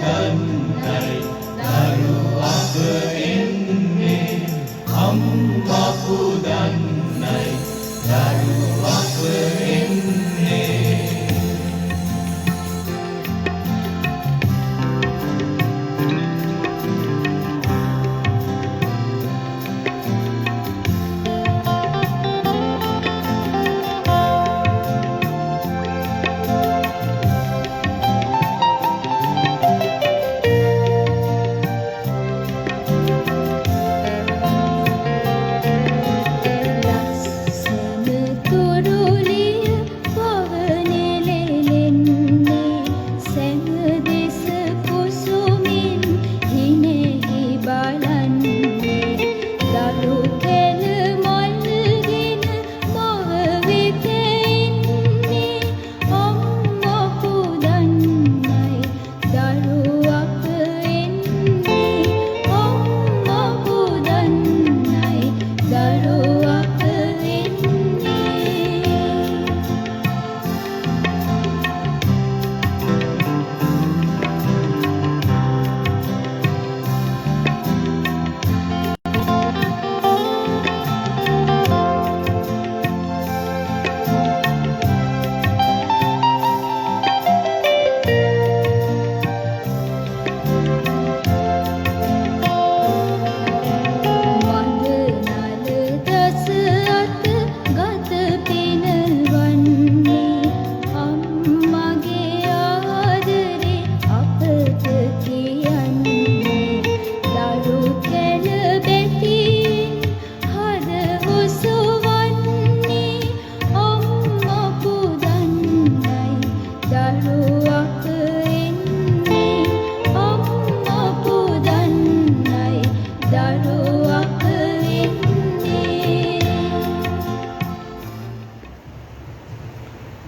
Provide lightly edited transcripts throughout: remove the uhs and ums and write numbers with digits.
පුදන්නයි දරු අප එන්නේ අම්මා පුදන්නයි දරු අප එන්නේ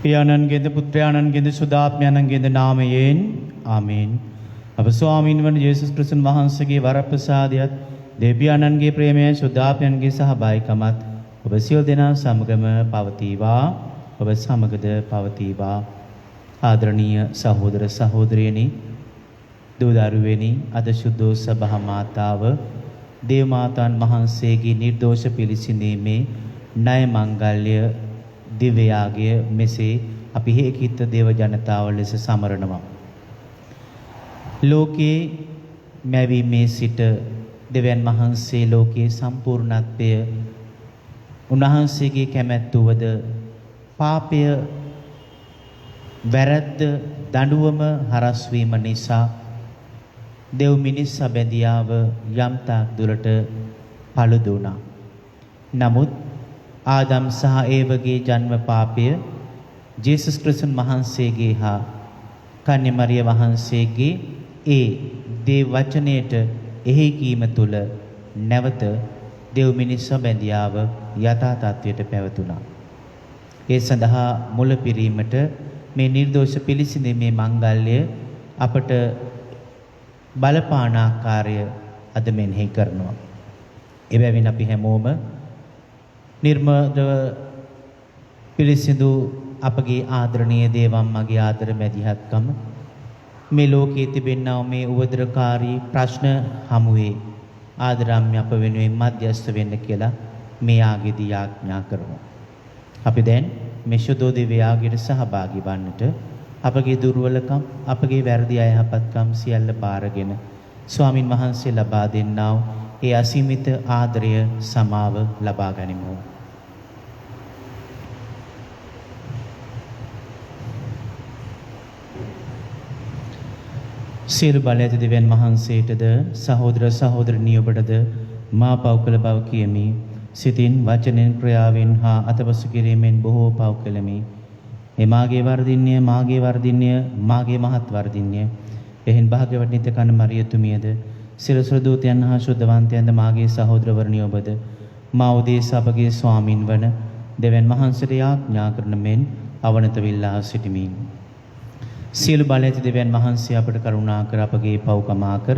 පියාණන්ගේද පුත්‍රයාණන්ගේද සුදාත්මයන්ගේද නාමයෙන් ආමේන්. අප ස්වාමීන් වන යේසුස් ක්‍රිස්තුන් වහන්සේගේ වරප්‍රසාදයත් දෙවියන්න්ගේ ප්‍රේමය සුදාත්මයන්ගේ සහභාගීකමත් ඔබ සියලු දෙනා සමගම පවතිවා. ඔබ සමගද පවතිවා. ආදරණීය සහෝදර සහෝදරියනි, දූ දරුවෙනි, අද සුද්ධෝත්සව මාතාව දේව මාතාන් වහන්සේගේ නිර්දෝෂ පිළිසිඳීමේ ණය මංගල්‍ය දිව්‍ය යාගය මෙසේ අපි හේකිත දේව ජනතාව ලෙස සමරනවා. ලෝකේ මැවීමේ සිට දෙවියන් වහන්සේ ලෝකයේ සම්පූර්ණත්වය උන්වහන්සේගේ කැමැත්ත වද පාපය වැරද්ද දඬුවම හරස් වීම නිසා දෙව් මිනිස් සැබැඳියාව යම් තාක් දුරට paludu වුණා. නමුත් ආදම් සහ ඒවගේ ජන්ම පාපය ජේසුස් ක්‍රිස්තුන් වහන්සේගේ හා කන්‍ය මරිය වහන්සේගේ ඒ දේව වචනයට එහි කීම තුල නැවත දෙව් මිනිස් සැබැඳියාව යථා තත්වයට පැවතුණා. ඒ සඳහා මුල පිරීමට මේ නිර්දෝෂ පිළිසිඳීමේ මංගල්‍ය අපට බලපාන ආකාරය අද මෙනෙහි කරනවා. එබැවින් අපි හැමෝම නිර්මලව පිළිසිඳු අපගේ ආදරණීය දේවම්මගේ ආදර මැදිහත්කම මේ ලෝකයේ තිබෙනා මේ උවදුරකාරී ප්‍රශ්න හමුවේ ආදරම්‍ය අප වෙනුවෙන් මධ්‍යස්ථ වෙන්න කියලා මේ ආගයේදී යාඥා කරමු. අපි දැන් මේ සුදෝ දිව්‍ය යාගයට සහභාගී වන්නට අපගේ දුර්වලකම් අපගේ වැරදි අයහපත්කම් සියල්ල බාරගෙන ස්වාමින් වහන්සේ ලබා දෙන්නා වූ ඒ අසීමිත ආදරය සමාව ලබා ගනිමු. සියලු බල ඇති දෙවියන් වහන්සේටද සහෝදර සහෝදරණිය ඔබටද මා පව් කළ බව කියමි. සිතින් වචනෙන් ක්‍රියාවෙන් හා අතපසු කිරීමෙන් බොහෝ පව් කළමි. එමාගේ වර්ධින්‍ය මාගේ වර්ධින්‍ය මාගේ මහත් වර්ධින්‍ය එහෙන් භාග්‍යවත්නිත කන මරියතුමියද සිරසුර දූතයන් හා ශුද්ධවන්තයන්ද මාගේ සහෝදරවරණිය ඔබද මා උදෙස අපගේ ස්වාමින් වන දෙවියන් වහන්සේට යාඥා කරන මෙන් අවනත විල්ලා සිටිමින් සියලු බල ඇති දෙවියන් වහන්සේ අපට කරුණා කර අපගේ පව්කමා කර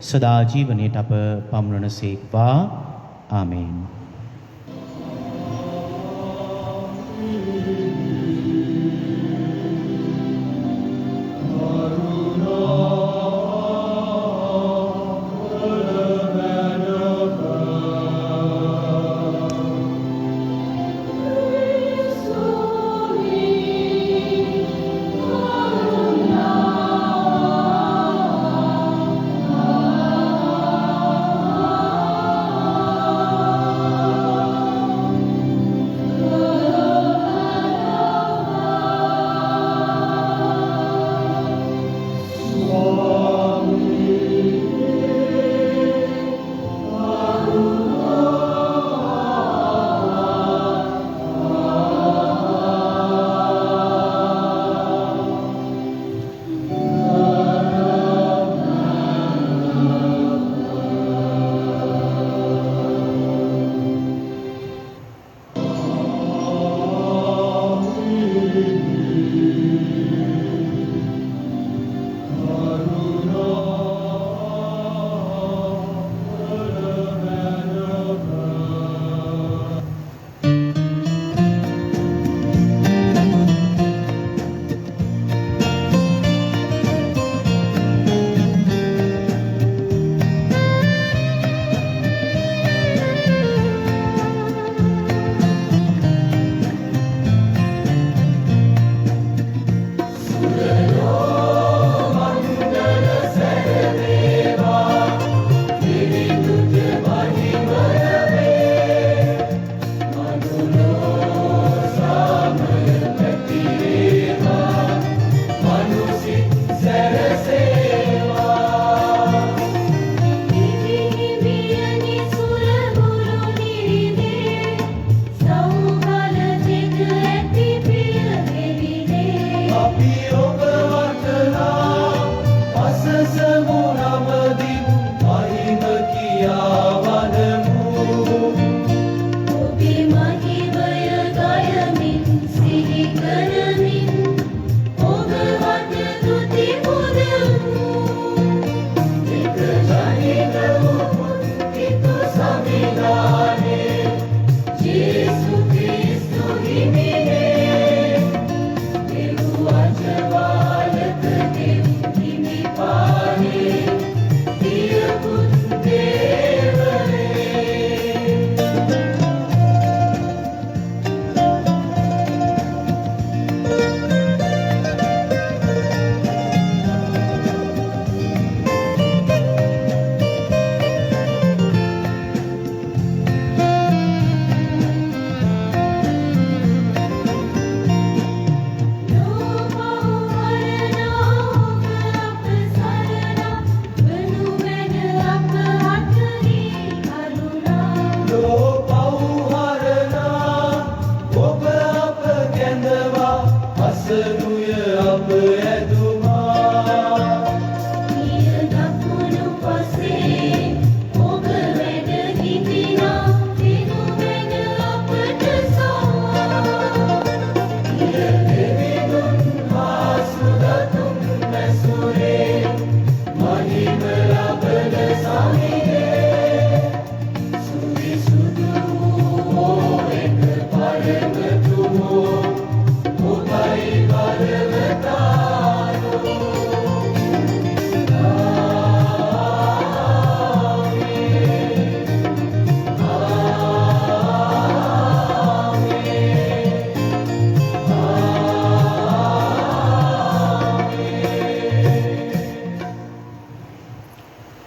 සදා ජීවනයේට අප පමුණන සේක්වා. ආමේන්. කරුණා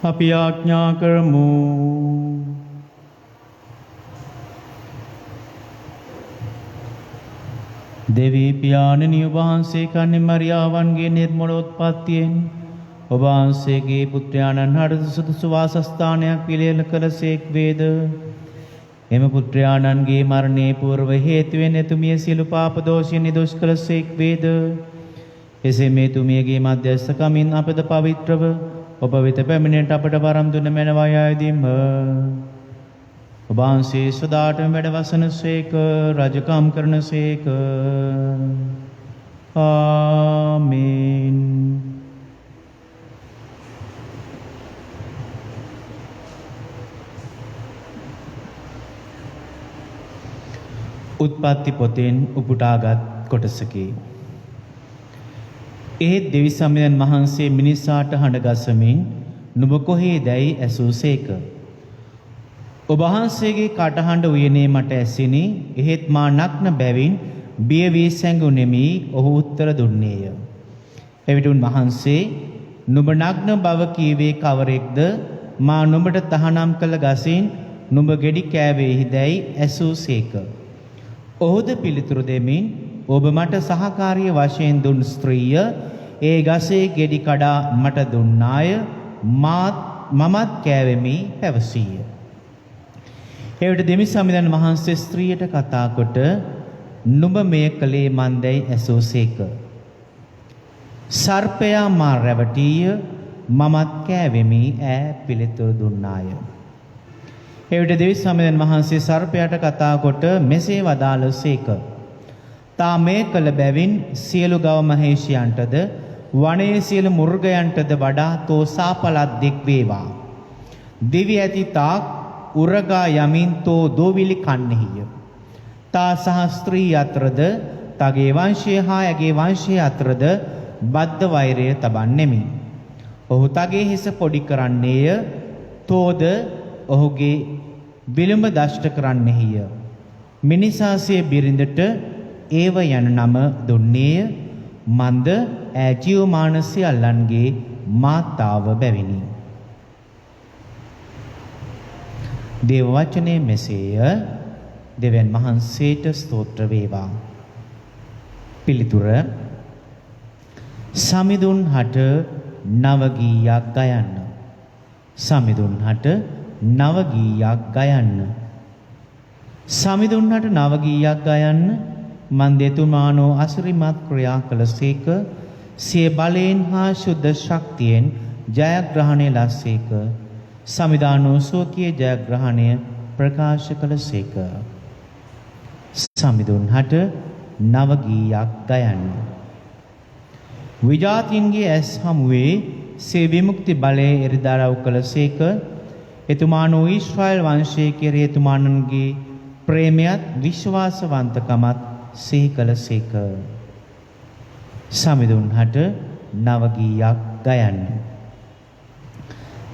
අපි ආඥා කරමු. දෙවී පියාණනි ඔබ වහන්සේ කන්නේ මරියාවන්ගේ නිර්මලෝත්පත්තියෙන් ඔබ වහන්සේගේ පුත්‍රයාණන් හට සුදුසු වාසස්ථානයක් පිළියෙල කළසේක් වේද. එම පුත්‍රයාණන්ගේ මරණේ పూర్ව හේතුවෙන් එතුමිය සියලු පාප දෝෂයන් නිදොස් කළසේක් වේද. එසේ මේ තුමියගේ මධ්‍යස්ථකමින් අපද පවිත්‍රව ඔබ වෙත පැමිණෙන්නට අපට වරම් දුන මැනවයි ආයදීම. ඔබ වහන්සේ සදාටම වැඩ වසනසේක රජකම් කරනසේක. ආමේන්. උත්පත්ති පොතෙන් උපුටාගත් කොටසකි. එහෙත් දෙවි සමයන් වහන්සේ මිනිසාට හඬ ගසමින් නුඹ කොහේදැයි ඇසූසේක. ඔබ වහන්සේගේ කටහඬ උයනේ මට ඇසිනි. එහෙත් මා නග්න බැවින් බිය වී සැඟුනෙමි. ඔහු උත්තර දුන්නේය. එවිට උන්වහන්සේ නුඹ නග්න බව කීවේ කවරෙක්ද? මා නුඹට තහනම් කළ ගසින් නුඹ ගෙඩි කෑවේහිදැයි ඇසූසේක. ඔහුද පිළිතුරු දෙමින් ඔබ මට සහකාරිය වශයෙන් දුන් ස්ත්‍රිය ඒ ගසේ ගෙඩි කඩා මට දුන්නාය. මමත් කෑවෙමි පැවසීය. එවිට දෙවි සමිඳුන් වහන්සේ ස්ත්‍රියට කතා කොට නුඹ මෙය කළේ මන්දැයි ඇසූසේක. සර්පයා මා රැවටීය. මමත් කෑවෙමි ඈ පිළිතුරු දුන්නාය. එවිට දෙවි සමිඳුන් වහන්සේ සර්පයාට කතා කොට මෙසේ වදාළසේක. තා මේ කළ බැවින් සියලු ගව මහේෂයන්ටද වනයේ සියලු මුර්ගයන්ටද වඩා තෝ සාපලත් දෙක් වේවා. දිවි ඇති තාක් උරගා යමින් තෝ දෝවිලි කන්නේහිය. තා සහ ස්ත්‍රී අතරද තගේ වංශය හා ඇගේ වංශය අතරද බද්ධ වෛරය තබන්නෙමි. ඔහු තගේ හිස පොඩි කරන්නේය. තෝද ඔහුගේ විලුඹ දෂ්ට කරන්නෙහිය. මිනිසාසේ බිරිඳට ඒව යන නම දුන්නේය. මන්ද ඈ ජීවමාන සියල්ලන්ගේ මාතාව බැවිනි. දේව වචනේ මෙසේය. දෙවියන් වහන්සේට ස්තෝත්‍ර වේවා. පිළිතුර සමිඳුන් හට නව ගීයක් ගයන්න. සමිඳුන් හට නව ගීයක් ගයන්න. සමිඳුන් හට නව ගීයක් ගයන්න. මන් දෙතුමානෝ අසිරිමත් ක්‍රියා කළසේක. සිය බලයෙන් හා ශුද්ධ ශක්තියෙන් ජයග්‍රහණය ලස්සේක. සමිදානෝ සෝකීය ජයග්‍රහණය ප්‍රකාශ කළසේක. සමිඳුන් හට නව ගීයක් ගයන්න. විජාතින්ගේ ඇස් හමුවේ සේ විමුක්ති බලයේ එරිදරව් කළසේක. එතුමානෝ ඊශ්‍රායල් වංශයේ කෙරෙහි එතුමානන්ගේ ප්‍රේමයත් විශ්වාසවන්තකමත් සිහි කළසේක. සමිඳුන් හට නව ගීයක් ගයන්න.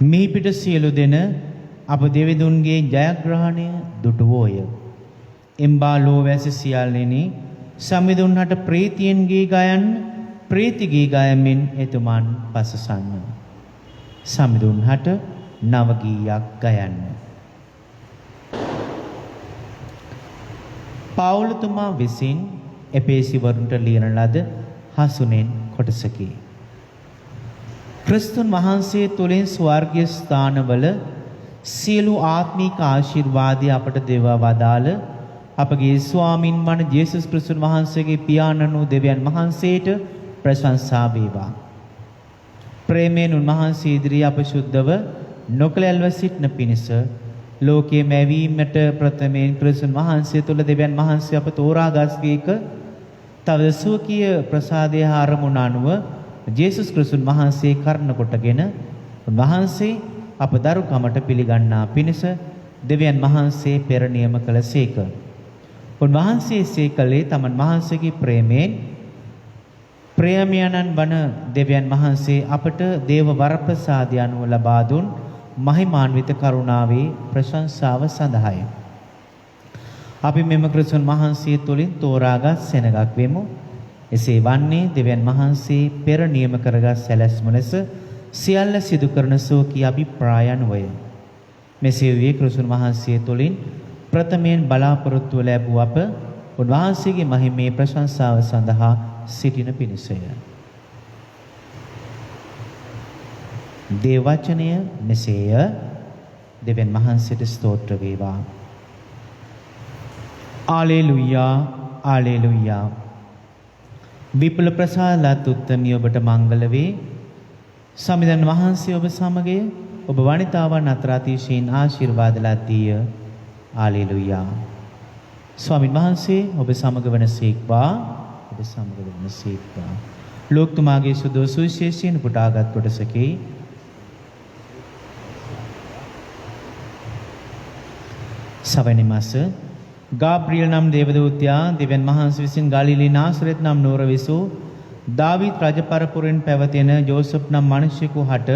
මිහි පිට සියලු දෙන අප දෙවිඳුන්ගේ ජයග්‍රහණය දුටුවෝය. එම්බා ලෝවැසි සියල්ලෙනි සමිඳුන් හට ප්‍රීතියෙන් ගී ගයන්න. ප්‍රීති ගී ගයමින් එතුමන් පසසන්න. සමිඳුන් හට නව ගීයක් ගයන්න. පවුලතුමා විසින් එපේසිවරුන්ට ලියන ලද හසුනෙන් කොටසකි. ක්‍රිස්තුන් වහන්සේ තුළින් ස්වර්ගීය ස්ථානවල සියලු ආත්මික ආශිර්වාදය අපට දෙවා වදාළ අපගේ ස්වාමින් වන ජේසුස් ක්‍රිස්තුන් වහන්සේගේ පියාණන් වූ දෙවියන් වහන්සේට ප්‍රශංසා වේවා. ප්‍රේමයෙන් උන්වහන්සේ ඉදිරියේ අප ශුද්ධව නොකලල්ව සිටන පිණිස ලෝකයේ මැවීමට ප්‍රථමයෙන් ක්‍රිස්තුන් වහන්සේ තුළ දෙවියන් වහන්සේ අප තෝරාගත්ක තවද සුවකීය ප්‍රසාදයේ ආරමුණ අනුව ජේසුස් ක්‍රිස්තුන් වහන්සේ කර්ණ කොටගෙන උන්වහන්සේ අප දරුකමට පිළිගන්නා පිණිස දෙවියන් වහන්සේ පෙර නියම කළසේක. උන්වහන්සේ සේ කළේ තමන් වහන්සේගේ ප්‍රේමයෙන් ප්‍රේමයන්න් වන දෙවියන් වහන්සේ අපට දේව වරප්‍රසාදය අනුව ලබා දුන් මහිමාන්විත කරුණාවේ ප්‍රශංසාව සඳහාය. අපි මෙම ක්‍රිස්තුන් වහන්සේ තුළින් තෝරාගත් සෙනගක් වෙමු. එසේ වන්නේ දෙවියන් වහන්සේ පෙර නියම කරගත් සැලැස්ම ලෙස සියල්ල සිදු කරන සෝකී අභිප්‍රායන් වය. මෙසේ වූයේ ක්‍රිස්තුන් වහන්සේ තුළින් ප්‍රථමයෙන් බලාපොරොත්තු ලැබූ අප උන්වහන්සේගේ මහිමේ ප්‍රශංසාව සඳහා සිටින පිණිසය. දේව වචනය මෙසේය. දෙවියන් වහන්සේට ස්තෝත්‍ර වේවා. ආලෙලුයා ආලෙලුයා. විපුල ප්‍රසාදලත් උත්තමිය ඔබට මංගල වේ. සමිඳුන් වහන්සේ ඔබ සමගය. ඔබ වනිතාවන් අතර අතිශයින් ආශිර්වාද ලද්දීය. ආලෙලුයා. ස්වාමීන් වහන්සේ ඔබ සමග වනසේක්වා. ඔබ සමග වනසේක්වා. ලෝකතුමාගේ සුදු සුවිශේෂයෙන් පුටාගත් කොටසකේ සවැනි මාස ගාබ්‍රියල් නම් දේවදූතයා දෙවියන් වහන්සේ විසින් ගලිලී නාසරෙත් නම් නුවර විසූ දාවිත් රජ පරපුරෙන් පැවතෙන ජෝසප් නම් මිනිසෙකු හට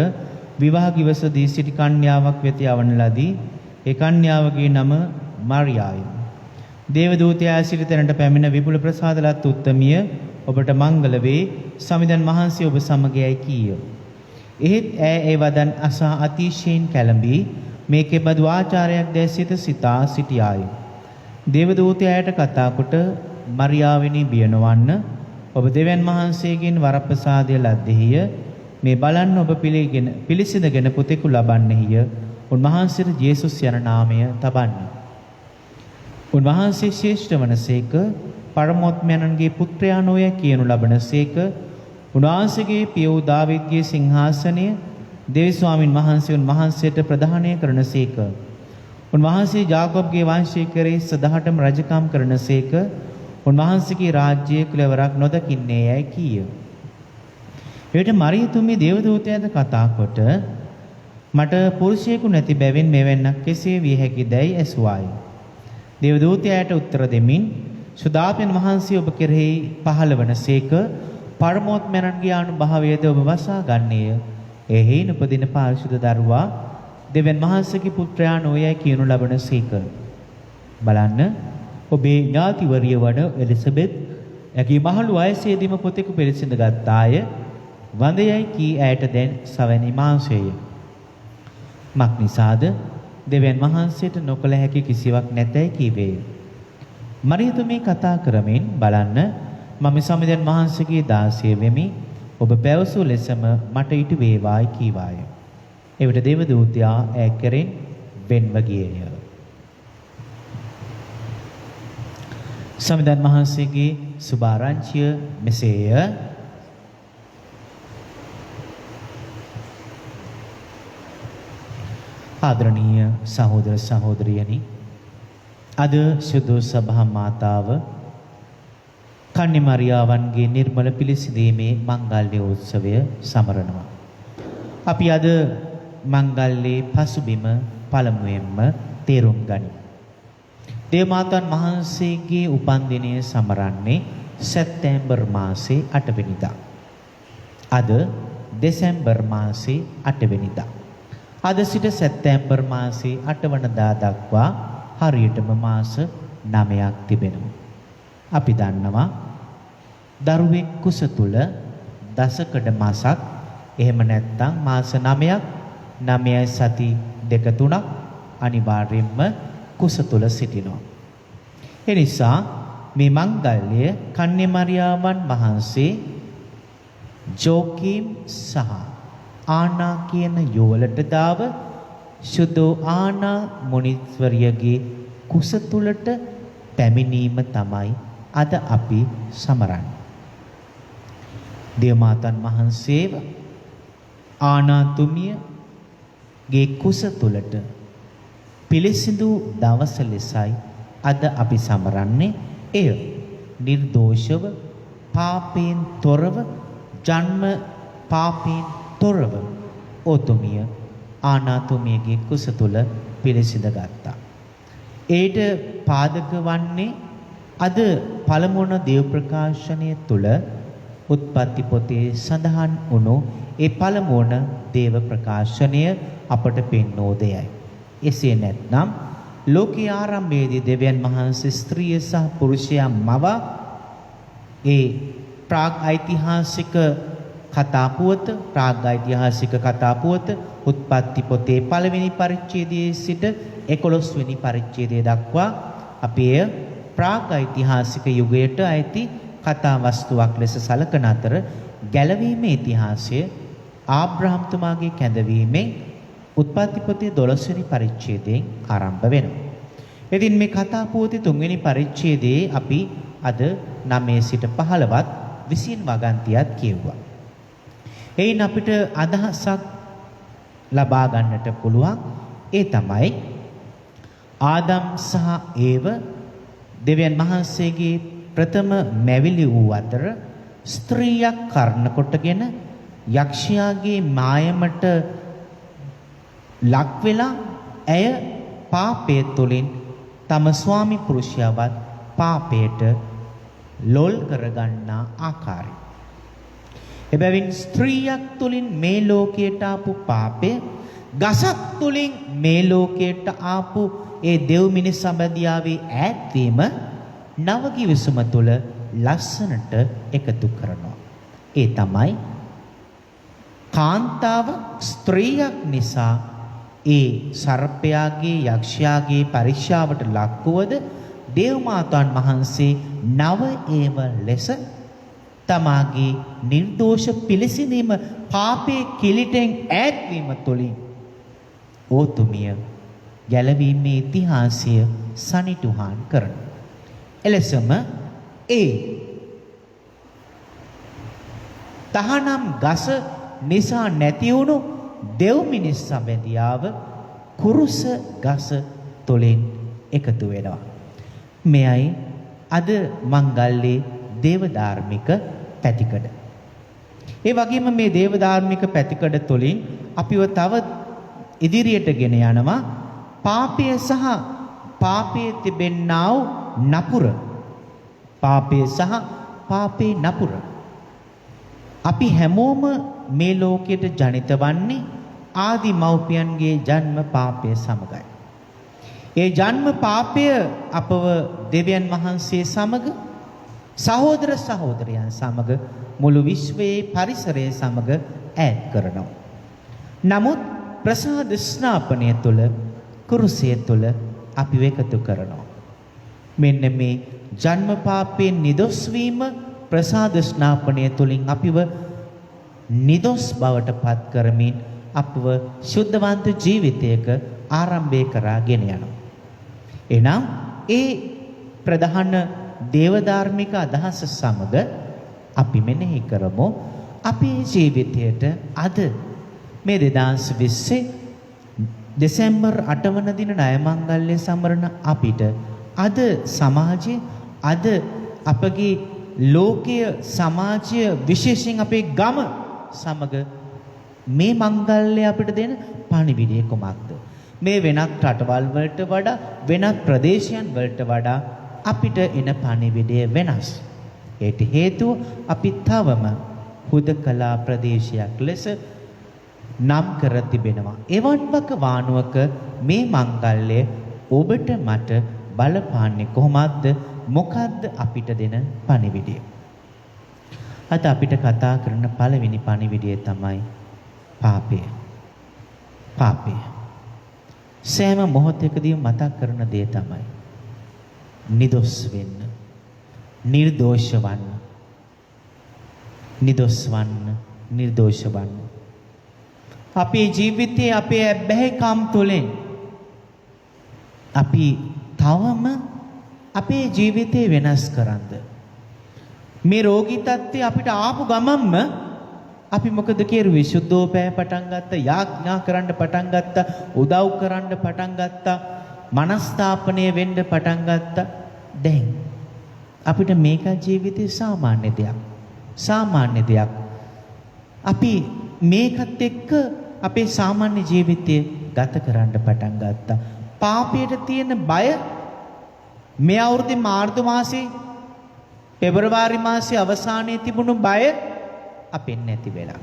විවාහ කිවස දී සිටි කන්‍යාවක් වෙත යවන ලදී. ඒ කන්‍යාවගේ නම මරියාය. දේවදූතයා සිටි තැනට පැමිණ විපුල ප්‍රසාදලත් උත්තමිය ඔබට මංගල වේ. සමිඳුන් වහන්සේ ඔබ සමගයයි කීය. එහෙත් ඈ ඒ වදන් අසා අතිශයින් කැළඹී මේකේ බදු ආචාරයක් දැයි සිත සිතා සිටියාය. දේවදූතයාට කතා කොට මරියාවෙනි බිය නොවන්න. ඔබ දෙවියන් වහන්සේගෙන් වරප්‍රසාදය ලද්දෙහිය. මේ බලන්න ඔබ පිළිසිඳගෙන පුතෙකු ලබන්නෙහිය. උන්වහන්සේට ජේසුස් යන නාමය තබන්න. උන්වහන්සේ ශ්‍රේෂ්ඨ වනසේක පරමෝත්මයන්ගේ පුත්‍රයා නොය කියනු ලබනසේක උන්වහන්සේගේ පිය වූ දාවීද්ගේ සිංහාසනය දේව ස්වාමින් වහන්සේ උන්වහන්සේට ප්‍රදානය කරනසේක. උන්වහන්සේ ජාකොබ්ගේ වංශය කෙරෙහි සදහටම රජකම් කරනසේක. උන්වහන්සේගේ රාජ්‍යයේ කෙලවරක් නොදකින්නේ යයි කීය. එවිට මරියතුමි දේවදූතයාට කතා කොට මට පුරුෂයෙකු නැති බැවින් මෙවැන්නක් කෙසේ විය හැකිදැයි ඇසුවාය. දේවදූතයාට උත්තර දෙමින් සුදාපයන් වහන්සේ ඔබ කෙරෙහි පහළ වනසේක පරමෝත්මයන්ගේ අනුභවයද ඔබ වසා ගන්නේය. එහි උපදින පාරිශුද්ධ දරුවා දෙවියන් වහන්සේගේ පුත්‍රයා නොයයි කියනු ලබනසේක. බලන්න ඔබේ ඥාතිවරිය වන එලිසබෙත් ඇගේ මහලු වයසේදීම පුතෙකු පිළිසිඳ ගත්තාය. වඳයයි කී ඇයට දැන් සවැනි මාසයය. මක් නිසාද දෙවියන් වහන්සේට නොකළ හැකි කිසිවක් නැතයි කීවේය. මරියතුමී කතා කරමින් බලන්න මම සමිඳුන් වහන්සේගේ දාසිය වෙමි. ඔබ පැවසූ ලෙසම මට ඊට වේවායි කීවාය. එවිට දේවදූතයා ඈ කෙරෙන් වෙන්ව ගියේය. සමිඳුන් වහන්සේගේ සුභාරංචිය මෙසේය. ආදරණීය සහෝදර සහෝදරියනි, අද සුදු සභා මාතාව කන්‍ය මරියාවන්ගේ නිර්මල පිළිසිඳීමේ මංගල්‍ය උත්සවය සමරනවා. අපි අද මංගල්‍යයේ පසුබිම පළමුවෙන්ම තේරුම් ගනිමු. දේවමාතන් වහන්සේගේ උපන්දිනය සමරන්නේ සැප්තැම්බර් මාසේ 8 වෙනිදා. අද දෙසැම්බර් මාසේ 8 වෙනිදා. අද සිට සැප්තැම්බර් මාසේ 8 වනදා දක්වා හරියටම මාස 9ක් තිබෙනවා. අපි දන්නවා දරුවෙක් කුස තුල දසකඩ මාසක් එහෙම නැත්නම් මාස 9ක් 9යි සති 2-3ක් අනිවාර්යයෙන්ම කුස තුල සිටිනවා. ඒ නිසා මේ මංගල්‍ය කන්‍ය මරියාවන් වහන්සේ ජෝකීම් සහ ආනා කියන යුවලට දාව සුදු ආනා මුනිස්වරියගේ කුස තුලට පැමිණීම තමයි අද අපි සමරන්නේ. දේවමාතන් වහන්සේව ආනාතුමියගේ කුස තුලට පිළිසිඳු දවස ලෙසයි අද අපි සමරන්නේ. එය නිර්දෝෂව පාපයෙන් තොරව ජන්ම පාපයෙන් තොරව ඔතුමිය ආනාතුමියගේ කුස තුල පිළිසිඳ ගත්තා. ඒට පාදක වන්නේ අද පළමුවන දේව ප්‍රකාශනය තුල උත්පත්ති පොතේ සඳහන් වුණු ඒ පළමුවන දේව ප්‍රකාශනය අපට පෙන්වෝ දෙයයි. එසේ නැත්නම් ලෝකයේ ආරම්භයේදී දෙවියන් වහන්සේ ස්ත්‍රිය සහ පුරුෂයා මව ඒ ප්‍රාග් ඓතිහාසික කතා පුවත, ප්‍රාග්ඓතිහාසික කතා පුවත, උත්පත්ති පොතේ පළවෙනි පරිච්ඡේදයේ සිට 11 වෙනි පරිච්ඡේදය දක්වා අපි එය ප්‍රාග්ඓතිහාසික යුගයට අයිති කතා වස්තුවක් ලෙස සලකන අතර ගැලවීමේ ඉතිහාසය ආබ්‍රහම්තුමාගේ කැඳවීමෙන් උත්පත්ති පොතේ 12 වෙනි පරිච්ඡේදයෙන් ආරම්භ වෙනවා. ඉතින් මේ කතා පුවතේ 3 වෙනි පරිච්ඡේදයේ අපි අද 9 සිට 15වත් විසින් වගන්තියත් කියුවා. එයින් අපිට අදහසක් ලබා ගන්නට පුළුවන්. ඒ තමයි ආදම් සහ ඒව දෙවියන් වහන්සේගේ ප්‍රථම මැවිලි වූ අතර ස්ත්‍රියක් කර්ණ කොටගෙන යක්ෂයාගේ මායමට ලක් වෙලා ඇය පාපය තුළින් තම ස්වාමි පුරුෂයාවත් පාපයට ලොල් කරගන්නා ආකාරය. එබැවින් ස්ත්‍රියක් තුළින් මේ ලෝකයට ආපු පාපය, ගසක් තුළින් මේ ලෝකයට ආපු ඒ දෙව් මිනිස් සම්බන්ධියාවේ ඈත්වීම නව කිවිසුම තුළ ලස්සනට එකතු කරනවා. ඒ තමයි කාන්තාව ස්ත්‍රියක් නිසා ඒ සර්පයාගේ යක්ෂයාගේ පරීක්ෂාවට ලක්වද දේව මාතාන් වහන්සේ නව ඒව ලෙස තමාගේ නිර්දෝෂ පිළිසිඳීම පාපයේ කිලිටෙන් ඈත්වීම තුළින් ඕතුමිය ගැලවීමේ ඉතිහාසය සනිටුහන් කරන. එලෙසම ඒ තහනම් ගස නිසා නැති වුණු දෙව් මිනිස් සම්බන්ධියාව කුරුස ගස තුළින් එකතු වෙනවා. මෙයයි අද මංගල්‍යයේ දේව ධාර්මික පැතිකඩ. ඒ වගේම මේ දේව ධාර්මික පැතිකඩ තුළින් අපිව තව ඉදිරියට ගෙන යනවා පාපය සහ පාපයේ තිබෙන්නා වූ නපුර. පාපය සහ පාපේ නපුර. අපි හැමෝම මේ ලෝකයට ජනිත වන්නේ ආදි මව්පියන්ගේ ජන්ම පාපය සමගයි. ඒ ජන්ම පාපය අපව දෙවියන් වහන්සේ සමග සහෝදර සහෝදරයන් සමග මුළු විශ්වයේ පරිසරය සමග ඈත් කරනවා. නමුත් ප්‍රසාද ස්නාපනය තුළ කුරුසය තුළ අපි එකතු කරනවා. මෙන්න මේ ජන්ම පාපයෙන් නිදොස් වීම ප්‍රසාද ස්නාපනය තුළින් අපිව නිදොස් බවට පත් කරමින් අපව ශුද්ධවන්ත ජීවිතයක ආරම්භය කරාගෙන යනවා. එනම් ඒ ප්‍රධාන දේවධාර්මික අදහස සමග අපි මෙනෙහි කරමු අපේ ජීවිතයට අද මේ 2020 දෙසැම්බර් 8 වන දින ණය මංගල්‍ය සමරන අපිට අද සමාජයේ අද අපගේ ලෝකීය සමාජය විශේෂයෙන් අපේ ගම සමග මේ මංගල්‍ය අපිට දෙන පණිවිඩය කොමක්ද? මේ වෙනත් රටවල් වලට වඩා වෙනත් ප්‍රදේශයන් වලට වඩා අපිට එන පණිවිඩය වෙනස්. ඒට හේතුව අපි තවම හුදකලා ප්‍රදේශයක් ලෙස නම් කර තිබෙනවා. එවන්වක වානුවක මේ මංගල්‍ය ඔබට මට බලපාන්නේ කොහොමද? මොකද්ද අපිට දෙන පණිවිඩය? අද අපිට කතා කරන පළවෙනි පණිවිඩය තමයි පාපය. පාපය. සෑම මොහොතකදී මතක් කරන දේ තමයි නිදොස් වෙන්න, නිර්දෝෂ වන්න, නිදොස් වන්න, නිර්දෝෂ වන්න. අපේ ජීවිතයේ අපේ බැහැකම් තුළින් අපි තවම අපේ ජීවිතේ වෙනස් කරන්ද මේ රෝගී තත්ත්වය අපිට ආපු ගමන්ම අපි මොකද කරුවේ? සුද්ධෝපෑ පටන් ගත්තා, යාඥා කරන්න පටන් ගත්තා, උදව් කරන්න පටන් ගත්තා, මනස්ථාපනය වෙන්න පටන් ගත්තා. දැන් අපිට මේක ජීවිතේ සාමාන්‍ය දෙයක්. සාමාන්‍ය දෙයක්. අපි මේකත් එක්ක අපේ සාමාන්‍ය ජීවිතය ගත කරන්න පටන් ගත්තා. පාපයට තියෙන බය මේ අවුරුද්දේ මාර්තු මාසේ පෙබරවාරි මාසේ අවසානයේ තිබුණු බය අපෙන් නැති වෙලා.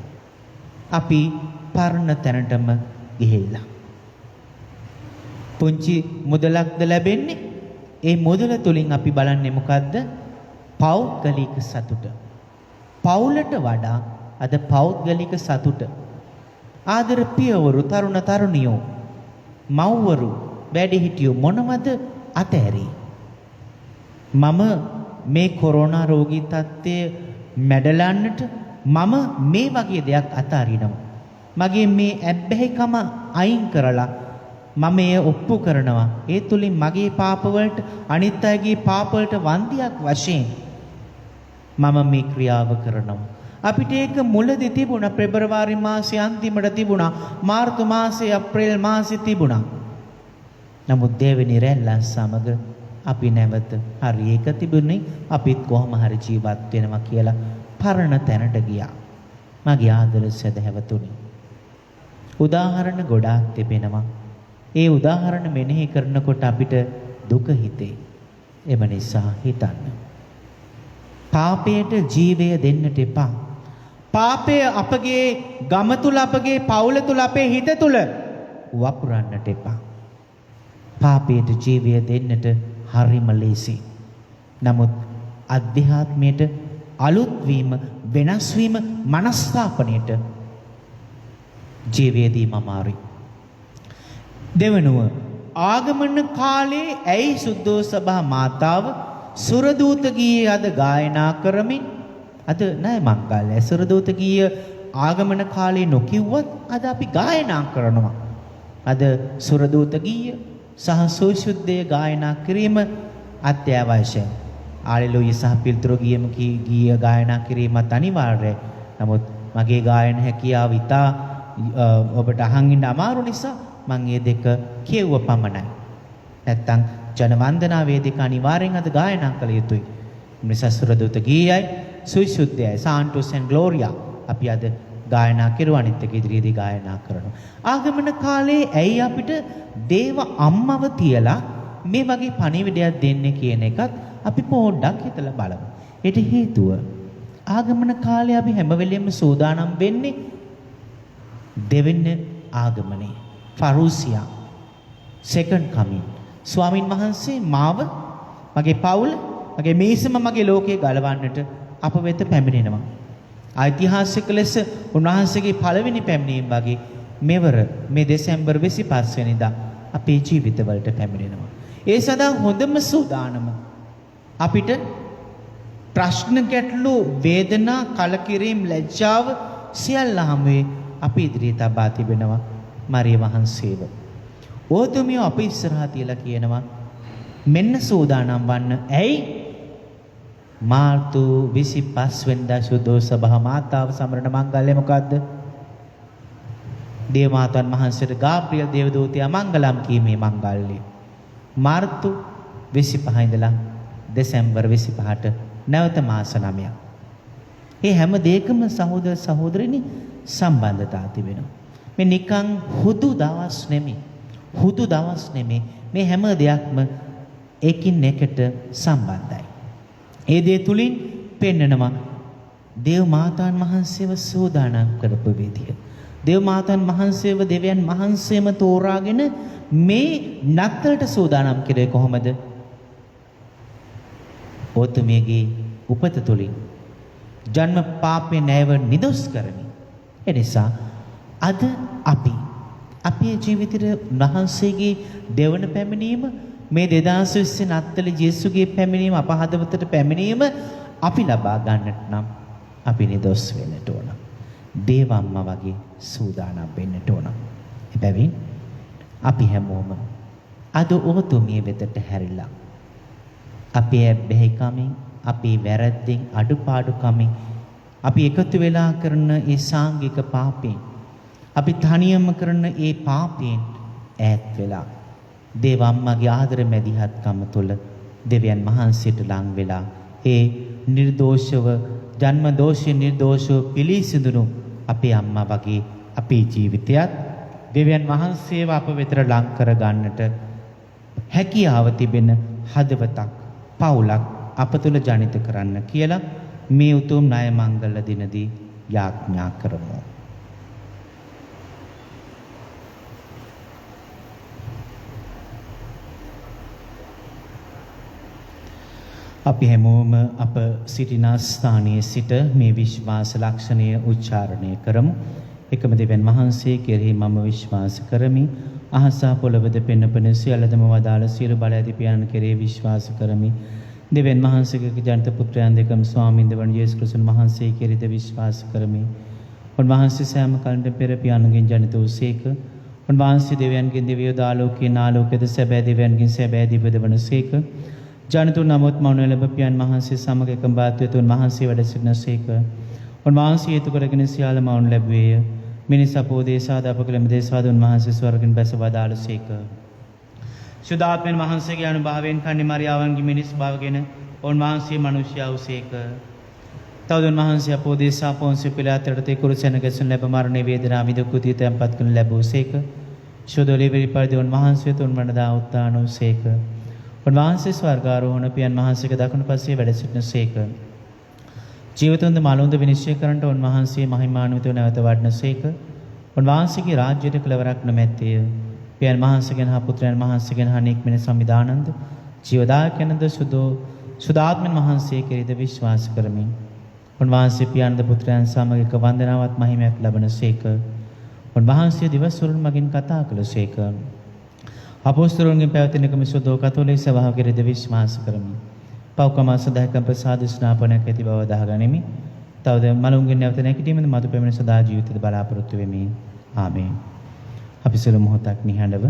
අපි පරණ තැනටම ගිහිල්ලා. පුංචි මුදලක්ද ලැබෙන්නේ? ඒ මුදල තුලින් අපි බලන්නේ මොකද්ද? පෞද්ගලික සතුට. පවුලට වඩා අද පෞද්ගලික සතුට ආදර පියවරු තරුණ තරුණියෝ මව්වරු වැඩිහිටියෝ මොනවද අතෑරී? මම මේ කොරෝනා රෝගී තත්ත්වය මැඩලන්නට මම මේ වගේ දෙයක් අතාරිනවා. මගේ මේ ඇබ්බැහිකම අයින් කරලා මම එය ඔප්පු කරනවා. ඒ තුලින් මගේ පාප වලට අනිත් අයගේ පාප වලට වන්දියක් වශයෙන් මම මේ ක්‍රියාව කරනවා. අපිට ඒක මුලදී තිබුණා. පෙබරවාරි මාසයේ අන්තිමට තිබුණා. මාර්තු මාසයේ අප්‍රේල් මාසයේ තිබුණා. නමුත් දෙවෙනි රැල්ල සමග අපි නැවත හරි ඒක තිබුණේ අපිත් කොහොම හරි ජීවත් වෙනවා කියලා පරණ තැනට ගියා. මගේ ආදර සදහැවතුනි. උදාහරණ ගොඩාක් තිබෙනවා. ඒ උදාහරණ මෙනෙහි කරනකොට අපිට දුක හිතේ. එම නිසා හිතන්න. පාපයට ජීවය දෙන්නට එපා. පාපය අපගේ ගම තුල අපගේ පවුල තුල අපේ හිත තුල වපුරන්නට එපා. පාපයට ජීවය දෙන්නට හරිම ලේසි. නමුත් අධ්‍යාත්මයට අලුත් වීම, වෙනස් වීම, මනස්ථාපනයට ජීවය දීම අමාරුයි. දෙවනුව ආගමන කාලේ ඇයි සුද්ධෝසභා මාතාව සුරදූත ගීය අද ගායනා කරමින් අද නෑ මංගල්‍ය සුරදූත ගීය ආගමන කාලේ නොකිව්වත් අද අපි ගායනා කරනවා. අද සුරදූත ගීය සහ සෝෂුද්ධය ගායනා කිරීම අත්‍යවශ්‍යයි. ආලෙලුය සහ පිල්තුරු ගීය ගායනා කිරීමත් අනිවාර්යයි. නමුත් මගේ ගායන හැකියාව ඉතා ඔබට අහන් ඉන්න අමාරු නිසා මම මේ දෙක කියුව පමණයි. නැත්තම් ජනවන්දනා වේදික අනිවාර්යෙන් අද ගායනා කළ යුතුයි. නිසා සුරදූත ගීයයි සුවිසුද්ධයයි සාන්ටෝස් ඇන් ග්ලෝරියා අපි අද ගායනා කරුවා. අනිත් එක ඉදිරියේදී ගායනා කරනවා. ආගමන කාලේ ඇයි අපිට දේව අම්මව තියලා මේ වගේ පණිවිඩයක් දෙන්නේ කියන එකත් අපි පොඩ්ඩක් හිතලා බලමු. ඒට හේතුව ආගමන කාලේ අපි හැම වෙලෙම සූදානම් වෙන්නේ දෙවෙනි ආගමනේ ෆරුසියා සෙකන්ඩ් කමින්. ස්වාමින් වහන්සේ මාව මගේ පවුල මගේ මේසම මගේ ලෝකයේ ගලවන්නට අප වෙත පැමිණෙනවා. ඓතිහාසික ලෙස උන්වහන්සේගේ පළවෙනි පැමිණීම වගේ මෙවර මේ දෙසැම්බර් 25 වෙනිදා අපේ ජීවිතවලට පැමිණෙනවා. ඒ සඳහා හොඳම සූදානම අපිට ප්‍රශ්න ගැටලු වේදනා කලකිරීම ලැජ්ජාව සියල්ල හැමේ අපි ඉදිරියට තබා තිබෙනවා මරිය වහන්සේව. ඕතුමිය අප ඉස්සරහා තියලා කියනවා මෙන්න සූදානම් වන්න. ඇයි? මාර්තු 25 වෙනිදා සුද්ධෝසභා මාතාව සමරන මංගල්‍ය මොකද්ද? දේවමාතන් වහන්සේට ගාබ්‍රියල් දේවදූතයා මංගලම් කීමේ මංගල්‍යය. මාර්තු 25 ඉඳලා දෙසැම්බර් 25ට නැවත මාස 9ක්. මේ හැම දෙයකම සහෝදර සහෝදරිනි සම්බන්ධතා තිබෙනවා. මේ නිකන් හුදු දවස් නෙමෙයි. හුදු දවස් නෙමෙයි. මේ හැම දෙයක්ම එකින් එකට සම්බන්ධයි. ඒ දේ තුලින් පෙන්නනවා දේව මාතාන් වහන්සේව සෝදානම් කරපු විදිය. දේව මාතාන් වහන්සේව දෙවියන් වහන්සේම තෝරාගෙන මේ නත්තලට සෝදානම් කෙරේ කොහොමද? ඕතුමියගේ උපත තුලින් ජන්ම පාපේ නැව නිදොස් කරමි. එනිසා අද අපි අපේ ජීවිතේ වහන්සේගේ දෙවන පැමිණීම මේ 2020 නත්තල ජේසුගේ පැමිණීම අප හදවතට පැමිණීම අපි ලබා ගන්නට නම් අපි නිදොස් වෙන්නට ඕන. දේවම්මා වගේ සූදානම් වෙන්නට ඕන. එබැවින් අපි හැමෝම අද ඕතුමිය වෙතට හැරිලා අපේ ඇබ්බැහිකමින් අපේ වැරද්දෙන් අඩුපාඩුකමින් අපි එකතු වෙලා කරන ඒ සාංගික පාපයෙන් අපි තනියම කරන ඒ පාපයෙන් ඈත් වෙලා දේවම්මගේ ආදර මැදිහත්කම තුළ දෙවියන් වහන්සේට ලං වෙලා ඒ නිර්දෝෂව ජන්ම දෝෂයෙන් නිර්දෝෂව පිළිසිඳුණු අපේ අම්මා වගේ අපේ ජීවිතයත් දෙවියන් වහන්සේව අප වෙතට ලං කර ගන්නට හැකියාව තිබෙන හදවතක් පවුලක් අප තුළ ජනිත කරන්න කියලා මේ උතුම් ණය මංගල දිනදී යාඥා කරමු. අපි හැමෝම අප සිටිනා ස්ථානයේ සිට මේ විශ්වාස ලක්ෂණය උච්චාරණය කරමු. එකම දෙවියන් වහන්සේ කෙරෙහි මම විශ්වාස කරමි. අහස පොළවද පෙනෙන සියල්ලදම වදාළ සියලු බල ඇති පියාණන් කෙරෙහි විශ්වාස කරමි. දෙවියන් වහන්සේගේ ජනිත පුත්‍රයන් දෙකම ස්වාමීන් වහන්සේ යේසුස් ක්‍රිස්තුන් වහන්සේ කෙරෙහිද විශ්වාස කරමි. උන්වහන්සේ සෑම කලකට පෙර පියාණන්ගෙන් ජනිත වූසේක. උන්වහන්සේ දෙවියන්ගෙන් දිව්‍ය දාලෝකයේ නාලෝකයේද සැබෑ දෙවියන්ගෙන් සැබෑ දිව්‍යද වනසේක. ජනිත නමුත් මවුන ලැබ පියන් වහන්සේ සමග එකම බාත්වතුන් වහන්සේ වැඩ සිටිනසේක. උන්වහන්සේ හේතු කරගෙන සියල්ල මවුන ලැබුවේය. මිනිස් අපෝදේශාද අපකලම දේශාද උන්වහන්සේ ස්වර්ගෙන් බැස වදාළසේක. සුදාත්මයන් වහන්සේගේ අනුභවයෙන් කන්නේ මරියාවන්ගේ මිනිස් භවගෙන උන්වහන්සේ මිනිසයා වූසේක. තවද උන්වහන්සේ අපෝදේශා පොන්සිය පිලාතට තේ කුරුසෙන ගැසුන් ලැබ මරණ වේදනා විදුකුතිය තැන්පත් කරන ලැබුවසේක. ශෝදලේ විරිපරිදි උන්වහන්සේ තුන්වන දා උත්ථාන වූසේක. උන්වහන්සේ ස්වර්ගාරෝහණ පියන් වහන්සේගේ දකුණු පසේ වැඩ සිටිනසේක. ජීවිතුන්ද මලුන්ද විනිශ්චය කරන්නට උන්වහන්සේ මහිමාන්විතව නැවත වඩනසේක. උන්වහන්සේගේ රාජ්‍යයට කෙලවරක් නොමැත්තේය. පියන් වහන්සේගෙන් හා පුත්‍රයන් වහන්සේගෙන් හා නික්මෙන සම්විධානන්ද ජීවදායකයන්ද සුදාත්මයන් වහන්සේ කෙරෙහිද විශ්වාස කරමි. උන්වහන්සේ පියන්ද පුත්‍රයන් සමග එක වන්දනාවත් මහිමයක් ලබනසේක. උන්වහන්සේ දිවස්වරුන් මගින් කතා කළසේක. අපොස්තලයන්ගෙන් පැවතින එකම සුදෝ කතෝලික සභාව කෙරෙහිද විශ්වාස කරමි. පෞකම සදාකම් ප්‍රසාද ස්නාපනයක් ඇති බව දහගනිමි. තවද මලුන්ගෙන් නැවත නැගිටීමද මතු පෙමෙන සදා ජීවිතද බලාපොරොත්තු වෙමි. ආමේන්. අපි සියලු මොහොතක් නිහඬව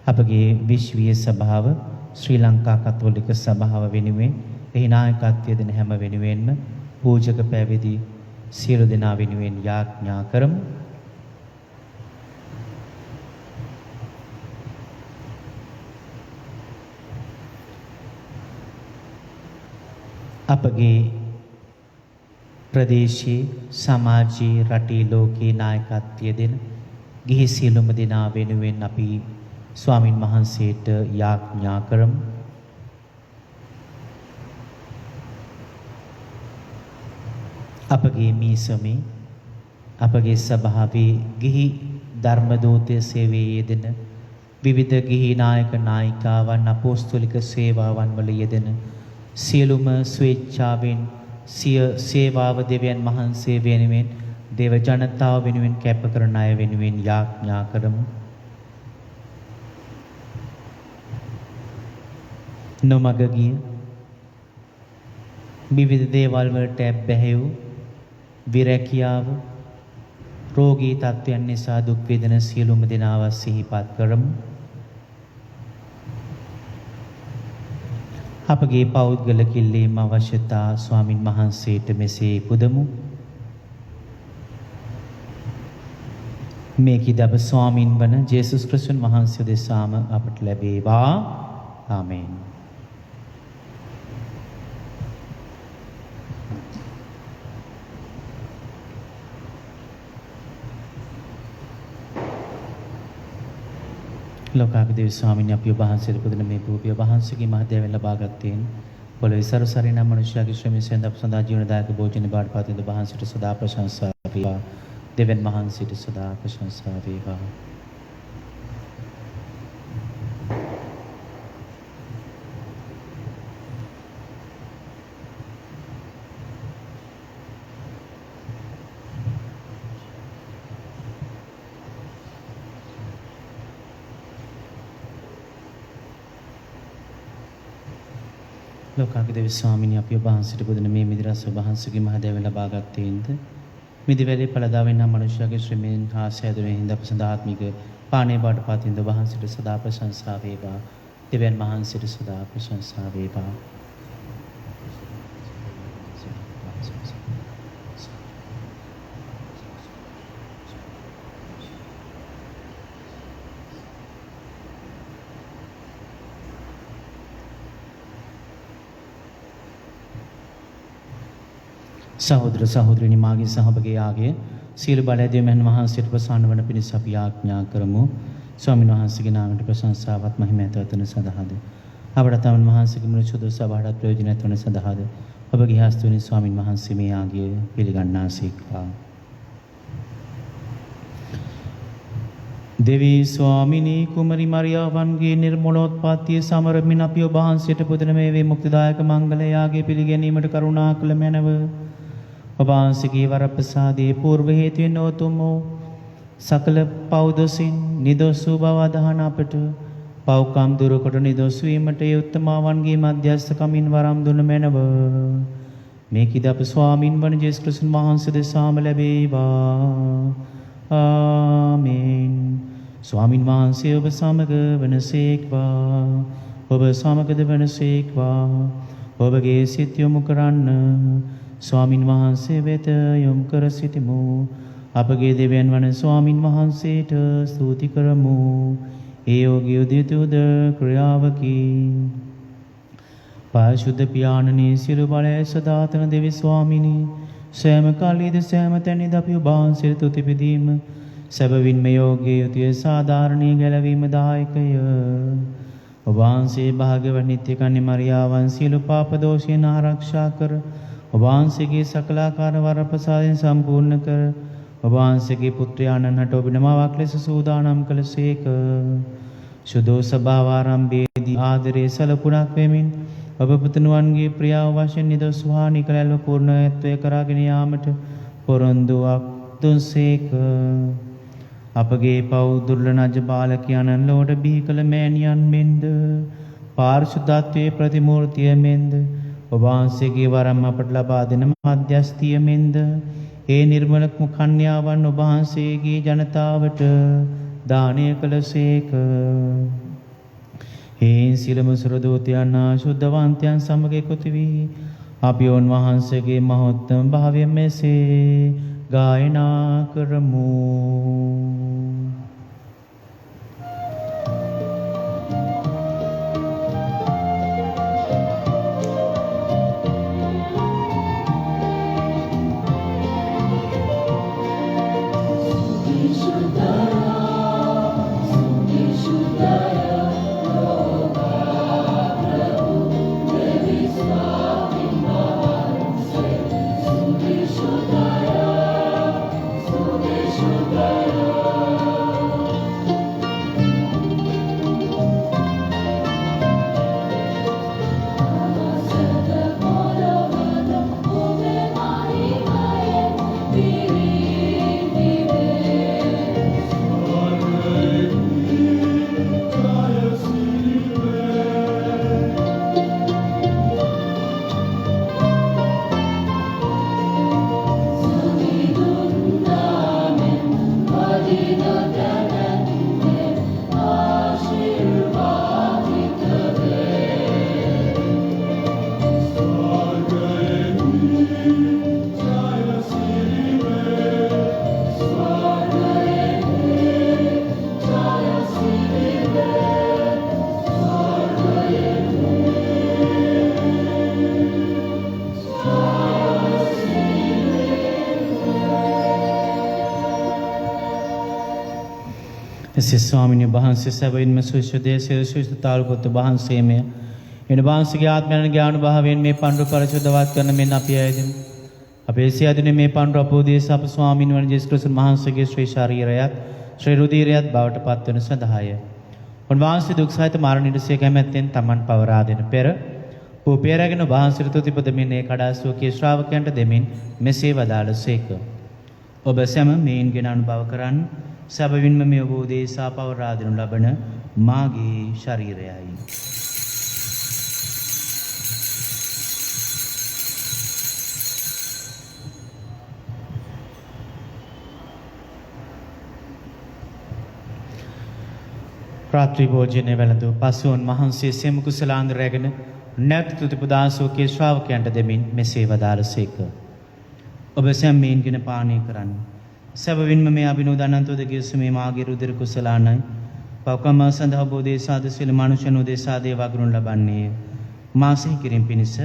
අපගේ විශ්වීය සභාව ශ්‍රී ලංකා කතෝලික සභාව වෙනුවෙන් එහි නායකත්වය දෙන හැම වෙනුවෙන්ම පූජක පැවිදි සියලු දෙනා වෙනුවෙන් යාඥා කරමු. අපගේ ප්‍රදේශයේ සමාජයේ රටේ ලෝකේ නායකත්වය දෙන ගිහි සියලුම දෙනා වෙනුවෙන් අපි ස්වාමින් වහන්සේට යාඥා කරමු. අපගේ මීසමේ අපගේ සභාවේ ගිහි ධර්ම දූතය සේවයේ යෙදෙන විවිධ ගිහි නායක නායිකාවන් අපෝස්තලික සේවාවන් වල යෙදෙන සියලුම ස්වේච්ඡාවෙන් සිය සේවාව දෙවියන් වහන්සේ වෙනුවෙන් දේව ජනතාව වෙනුවෙන් කැප කරන අය වෙනුවෙන් යාඥා කරමු. නොමග ගිය විවිධ දේවල් වලට බැහැ වූ විරැකියාව රෝගී තත්ත්වයන් නිසා දුක් වේදන සියලුම දෙනාව සිහිපත් කරමු. අපගේ පෞද්ගල කිල්ලීම් අවශ්‍යතා ස්වාමින් වහන්සේට මෙසේ පුදමු. මේ කිදබ ස්වාමින් වන ජේසුස් ක්‍රිස්තුන් වහන්සේ දෙසාම අපට ලැබේවා. ආමේන්. ලෝකාපිදේව ස්වාමීන් අපි ඔබ වහන්සේට පුදන මේ භූමිය වහන්සේගේ මහදෑවෙන් ලබාගත්තේන් පොළොවේ සරසරිනා මනුෂ්‍යයාගේ ශ්‍රමයෙන් සඳ සදා ජීවනදායක භෝජන බාට පතින් ඔබ වහන්සේට සදා ප්‍රශංසා වේවා. දෙවියන් වහන්සේට සදා ප්‍රශංසා වේවා. ලෝකාපිදේව ස්වාමීන් අපි ඔබ වහන්සේට පුදන මේ මිදිරස ඔබ වහන්සේගේ මහදෑවෙන් ලබාගත්තේන්ද මිදිවැලේ පළදාවෙන් නම් මනුෂ්‍යයාගේ ශ්‍රමයෙන් හා සෑදුනේ හිඳ ප්‍රසදාත්මික පානේ බාට පතින් ඔබ වහන්සේට සදා ප්‍රශංසා වේවා. දෙවියන් වහන්සේට සදා ප්‍රශංසා වේවා. සහෝදර සහෝදරිනි මාගේ සහභාගී ආගේ සීල බලයදී මෙන් වහන්සේට ප්‍රසන්න වන පිණිස අපි ආඥා කරමු. ස්වාමීන් වහන්සේගේ නාමයට ප්‍රශංසාවත් මහිමයත් වතන සඳහාද අපට තමන් වහන්සේගේ මුනිසුදු සභාවට ප්‍රයෝජනවත් වන සඳහාද ඔබගේ හස්තුනි ස්වාමීන් වහන්සේ මේ ආගේ පිළිගන්නාසේක්වා. දෙවී ස්වාමිනී කුමරි මරියාවන්ගේ නිර්මලෝත්පත්තිය සමරමින් අපි ඔබ වහන්සේට පුදන මේ වේ මුක්තිදායක මංගල යාගය පිළිගැනීමට කරුණා කළ මැනව. ඔබ වහන්සේගේ වරප්‍රසාදයේ පූර්ව හේතුවෙන් උතුම් වූ සකල පෞදසින් නිදොස් වූ බව අදහන අපට පව්කම් දුරකොට නිදොස් වීමට ඒ උත්තමාවන්ගේ මධ්‍යස්ථකමින් වරම් දුන මැනව. මේකිද අප ස්වාමින් වන ජේසුස් ක්‍රිස්තුන් වහන්සේ දෙසාම ලැබේවා. ආමේන්. ස්වාමින් වහන්සේ ඔබ සමග වනසේක්වා. ඔබ සමගද වනසේක්වා. ඔබගේ සිත යොමු කරන්න ස්වාමින් වහන්සේ වෙත යොමු කර සිටිමු. අපගේ දෙවියන් වන ස්වාමින් වහන්සේට ස්තුති කරමු. ඒ යෝගී උදිතෝද ක්‍රියාවකි. පාරිශුද්ධ පියාණනී සියලු බලය සදාතන දෙවි ස්වාමිනී සෑම කාලයේද සෑම තැනදීද අපි ඔබ වහන්සේට තුති පිදීම සැබවින්ම යෝගී යුතුය සාධාරණීය ගැලවීම දායකය. ඔබ වහන්සේ භාග්‍යවත් නිත්‍ය කන්‍ය මරියාවන් සියලු පාප දෝෂයන් ආරක්ෂා කර ඔබ වහන්සේගේ සකලාකාර වරප්‍රසාදයෙන් සම්පූර්ණ කර ඔබ වහන්සේගේ පුත්‍රයාණන් හට ඔබ නමාවක් ලෙස සූදානම් කළසේක. සුදෝ සභාවාරම්භයේදී ආදරේ සලකුණක් වෙමින් ඔබ පුතණුවන්ගේ ප්‍රියාව වශයෙන් නිදොස් වූ නිකලල්ව පූර්ණත්වය කරගෙන යාමට පොරොන්දුවක් දුන්සේක. අපගේ පව් දුර්ලභ බාලකයන්න් ලෝඩ බිහි කළ මෑණියන් මෙන්ද පාරිශුද්ධත්වයේ ප්‍රතිමූර්තිය මෙන්ද ඔබ වහන්සේගේ වරම් අපට ලබා දෙන මධ්‍යස්තිය මෙන්ද ඒ නිර්මල කන්‍යාවන් ඔබ වහන්සේගේ ජනතාවට දානය කළසේක. හේන් සිලම සුරදූතයන් ශුද්ධවන්තයන් සමග එකතු වී අපි වහන්සේගේ මහෝත්තම භාවය මෙසේ ගායනා කරමු. එසේ ස්වාමීන් වහන්සේ සැබවින්ම සුවිශුද්ධ සුවිශුද්ධතාවපොත් වහන්සේම එන වහන්සේගේ ආත්මයන් ඥානභාවයෙන් මේ පඬු පරිශුද්ධවත් කරන මෙන් අපි ආයදිමු. අපේ සියදිනේ මේ පඬු අපෝදේශ අප ස්වාමීන් වහන්සේ ක්‍රිස්තුස් වහන්සේගේ ශ්‍රී ශරීරයත් ශ්‍රී රුධිරයත් බවට පත්වන සදාය. උන්වහන්සේ දුක් සහිත මරණයටසේ කැමැත්තෙන් තමන් පවරා දෙන පෙර පූපේරගෙන වහන්සේට තුතිපදමින් ඒ කඩාසුවකී ශ්‍රාවකයන්ට දෙමින් මෙසේ වදාළසේක. ඔබ සැම මේන්ගෙන අනුභව කරන්න සැබවින්ම මේ ඔබ උදෙසා පවරා දෙනු ලබන මාගේ ශරීරයයි. රාත්‍රී භෝජනය වැළඳු පසු උන්වහන්සේ සෙම කුසලාන්ද රැගෙන නැවත තුතිපදාසෝකේ ශ්‍රාවකයන්ට දෙමින් මෙසේ වදාළසේක. ඔබ සැම මේන්ගෙන පානය කරන්න. සැබවින්ම මේ අභිනෝදනන්තෝද ගියසුමේ මාගේ රුධිර කුසලානයි පවකම සඳහා බෝධේසාද සියලු මනුෂ්‍යයන් උදෙසා දේවා ගුණ ලබන්නේ මා සිහි කිරීම පිණිස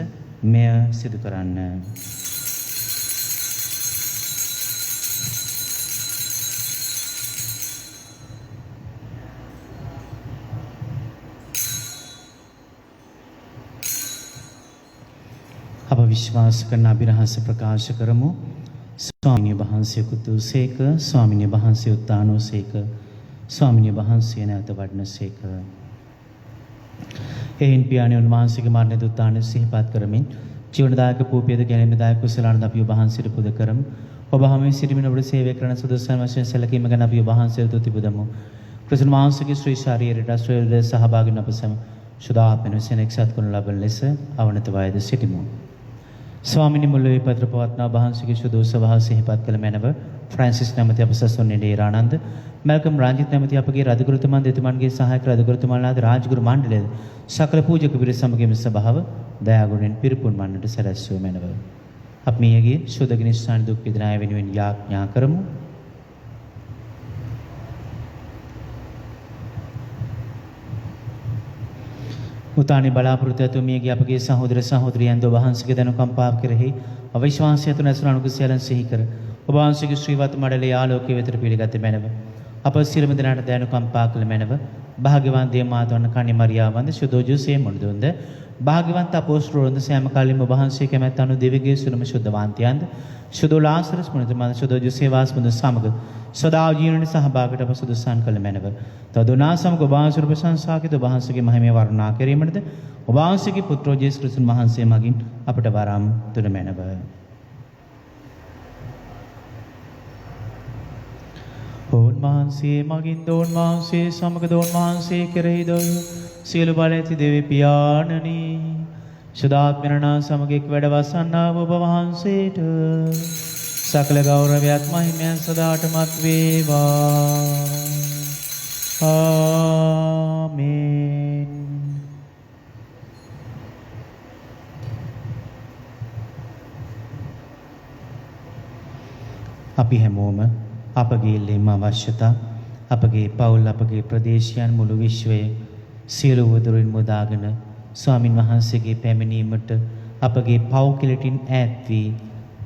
මෙය සිදු කරන්න. අප විශ්වාස කරන අභිරහස ප්‍රකාශ කරමු. ස්වාමිනී වහන්සේ කුතුසේක ස්වාමිනී වහන්සේ උත්තානෝසේක ස්වාමිනී වහන්සේ නැවත වඩනසේක. එයින් පියාණන් වහන්සේගේ මරණ දුත්තාන සිහිපත් කරමින් ජීවනදායක පූපියද ගැනීමදායක කුසලාන අපි වහන්සේට පුද කරමු. ඔබ හැම සිටින ඔබට සේවය කරන සුදුසුන් වශයෙන් සැලකීම ගැන අපි වහන්සේට තුති පුදමු. ක්‍රිස්තුන් වහන්සේගේ ශ්‍රී ශාරීරික රාष्ट्रයේ සහභාගී අප සැම සුදාත්මන සෙනෙක්සත් කරන ලබන ලෙස අවනත වයද සිටිමු. ස්වාමිනී මුල්ලේ පත්‍ර පවත්නා වහන්සේගේ සුදු සභාව සිහිපත් කළ මැනව ෆ්‍රැන්සිස් නැමැති අප සසොන්නේ දේරානන්ද මල්කම් රාජිත් නැමැති අපගේ රජගුරුතුමන් දෙතුමන්ගේ සහායක රජගුරුතුමන්ලාද රාජගුරු මණ්ඩලයද සකල පූජක පිරිස සමගම සභාව දයාගුණෙන් පිරිපුන් වන්නට සැලැස්සුව මැනව. අප මියගේ සුදගිනි ස්ථාන දුක් වේදනාව වෙනුවෙන් යාඥා කරමු. උතානි බලාපොරොත්තු ඇතුව මියගේ අපගේ සහෝදර සහෝදරියන් ද වහන්සේගේ දනුකම්පාව කෙරෙහි අවිශ්වාසය තුන ඇසුරු අනුකූලයන් සිහි කර ඔබ වහන්සේගේ ශ්‍රීවත් මඩලේ ආලෝකයේ වෙතට පිළිගත් මැනව. අප සියලුම දෙනාට දනුකම්පා කළ මැනව. භාග්‍යවත් දේමාතුන් කණි මරියාවන්ද සුදෝජුසේ මොණ්ඩොන්ද භාග්‍යවන්ත අපෝස්තලයන්ද සෑම කාලෙම ඔබ වහන්සේ කැමැත්ත අනු දෙවිගේ සුලම ශුද්ධවන්තයන්ද සුදෝලාසරස් මුනිතුමන් සුදෝජුසේ වාස්මුද සමග සදා ජීවනයේ සහභාගීට අප සුදුසන් කළ මැනව. තදුනා සමග ඔබ වහන්සේ ප්‍රශංසාකිත ඔබ වහන්සේගේ මහිමය වර්ණනා කිරීමටද ඔබ වහන්සේගේ පුත්‍රෝ ජේසුස් ක්‍රිස්තුන් වහන්සේ මගින් අපට වරම් දුන මැනව. ඕන් වහන්සේ මගින් දෝන් වහන්සේ සමග දෝන් වහන්සේ කෙරෙහි දොය සියලු බල ඇති දෙවි පියාණනි සදාත්මරණා සමග එක් වැඩ වසන්නා ඔබ වහන්සේට සකල ගෞරවයක් මහිමයන් සදාටමත් වේවා. ආමේන්. අපි හැමෝම අපගේ ලෙම අවශ්‍යතා අපගේ පවුල් අපගේ ප්‍රදේශයන් මුළු විශ්වයේ සියලු වදුරින් මුදාගෙන ස්වාමින් වහන්සේගේ පැමිණීමට අපගේ පව් කිලටින් ඈත් වී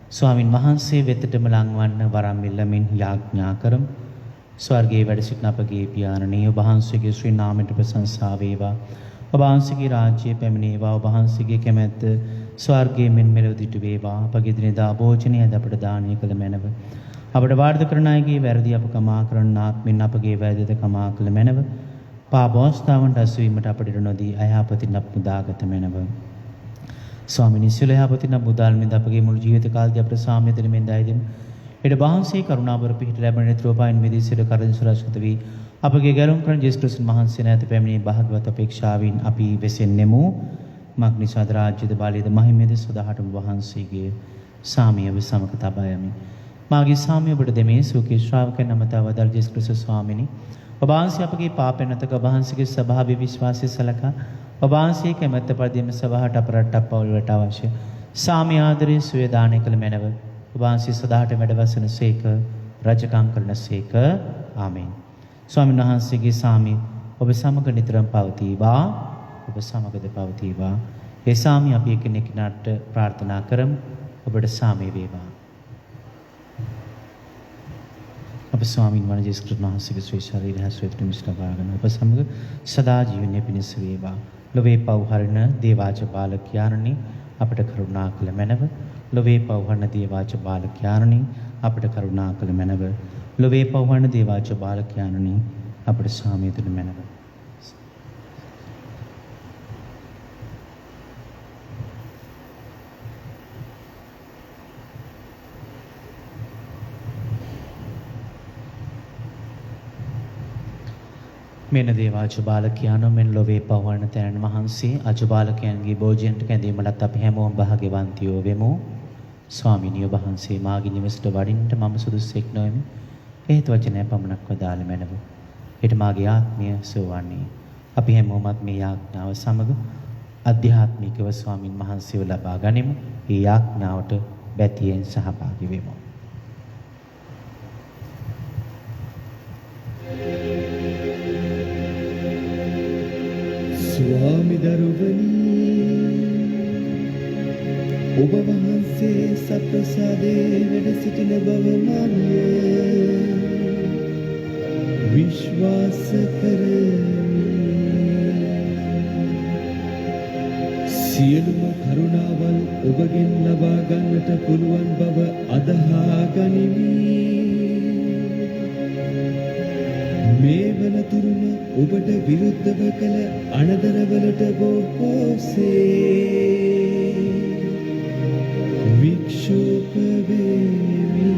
ස්වාමින් වහන්සේ වෙතටම ලංවන්න වරම් ඉල්ලමින් යාඥා කරමු. ස්වර්ගයේ වැඩ සිටින අපගේ පියාණනි ඔබ වහන්සේගේ ශ්‍රී නාමයට ප්‍රශංසා වේවා. ඔබ වහන්සේගේ රාජ්‍යය පැමිණේවා. ඔබ වහන්සේගේ කැමැත්ත ස්වර්ගයේ මෙන් මෙලොව දිටු වේවා. අපගේ දිනදා භෝජනය අද අපට දානය කළ මැනව. අපට වාර්ධ කරන අයගේ වැරදි අප කමා කරන ආත්මෙන් අපගේ වැරදිද කමා කළ මැනව. පාපෝස්ථාවන්ට අසුවීමට අපට නොදී අයහපතින් අප මුදාගත මැනව. ස්වාමිනී සියලු යහපතින් අප මුදාල්මින්ද අපගේ මුළු ජීවිත කාලදී අපට සාමය දෙමින් දයදෙමු. ඊට වහන්සේ කරුණාවර පිහිට ලැබෙන නිතරෝපායන් මිදී සියලු කරදර සුරක්ෂිත වී අපගේ ගැලුම් කරන ජේසුස් ක්‍රිස්තුන් වහන්සේ නැත පැමිණී භාග්‍යවත් අපේක්ෂාවෙන් අපි වෙසෙන්නෙමු. මග්නිසාද රාජ්‍යද බලයද මහිමයද සදාහටම වහන්සේගේ සාමියව සමග තබා යමි. මාගේ සාමිය ඔබට දෙමේ සුඛී ශ්‍රාවකයන් නමතව දල් ජේසුස් ක්‍රිස්තුස් ස්වාමිනී ඔබ වහන්සේ අපගේ පාපයන් නැතක ඔබ වහන්සේගේ ස්වභාවී විශ්වාසය සලකා ඔබ වහන්සේ කැමැත්ත පරිදිම සභාවට අපරට්ට පවුල් වලට අවශ්‍ය සාමි ආදරයෙන් සුවය දානය කළ මැනව. ඔබ වහන්සේ සදාට වැඩවසන සේක රජකම් කරන සේක. ආමේන්. ස්වාමීන් වහන්සේගේ සාමිය ඔබ සමග නිතරම පවතිවා. ඔබ සමගද පවතිවා. ඒ සාමිය අපි එකිනෙකාට ප්‍රාර්ථනා කරමු. ඔබට සාමිය වේවා. අප ස්වාමීන් වහන්සේ ජේසුස් ක්‍රිස්තුස් වහන්සේගේ ශ්‍රී ශරීරය හැස්වෙත් මිස්ලවාගෙන ඔබ සමග සදා ජීවනයේ පිණිස වේවා. ලොවේ පව් හරන දේවාච බාලකයාණනි අපට කරුණා කළ මැනව. ලොවේ පව් හරන දේවාච බාලකයාණනි අපට කරුණා කළ මැනව. ලොවේ පව් හරන දේවාච බාලකයාණනි අපට සාමිය දෙන මැනව. මෙන්න දේවා අජුබාලකයාණෝ මෙන් ලොවේ පවවන තැනන් වහන්සේ අජුබාලකයන්ගේ භෝජනයට කැඳීමටත් අපි හැමෝම භාග්‍යවන්තයෝ වෙමු. ස්වාමිනිය වහන්සේ මාගේ නිවසට වඩින්නට මම සුදුස්සෙක් නොවෙමි. හේතු වචනය පමණක් වදාළ මැනව. ඊට මාගේ ආත්මය සෝවන්නේ. අපි හැමෝමත් මේ යාඥාව සමග අධ්‍යාත්මිකව ස්වාමින් වහන්සේව ලබා ගනිමු. මේ යාඥාවට බැතියෙන් සහභාගී වෙමු. ස්වාමි දරුවනි ඔබ වහන්සේ සත්ප්‍රසාදේ වැඩ සිටින බව මම විශ්වාස කරමි. සියලුම කරුණාවල් ඔබගෙන් ලබා ගන්නට පුළුවන් බව අදහා ගනිමි. මේ වනතුරුම ඔබට විරුද්ධව කළ අනදරවලට බොහෝසේ වික්ෂෝප වෙමි.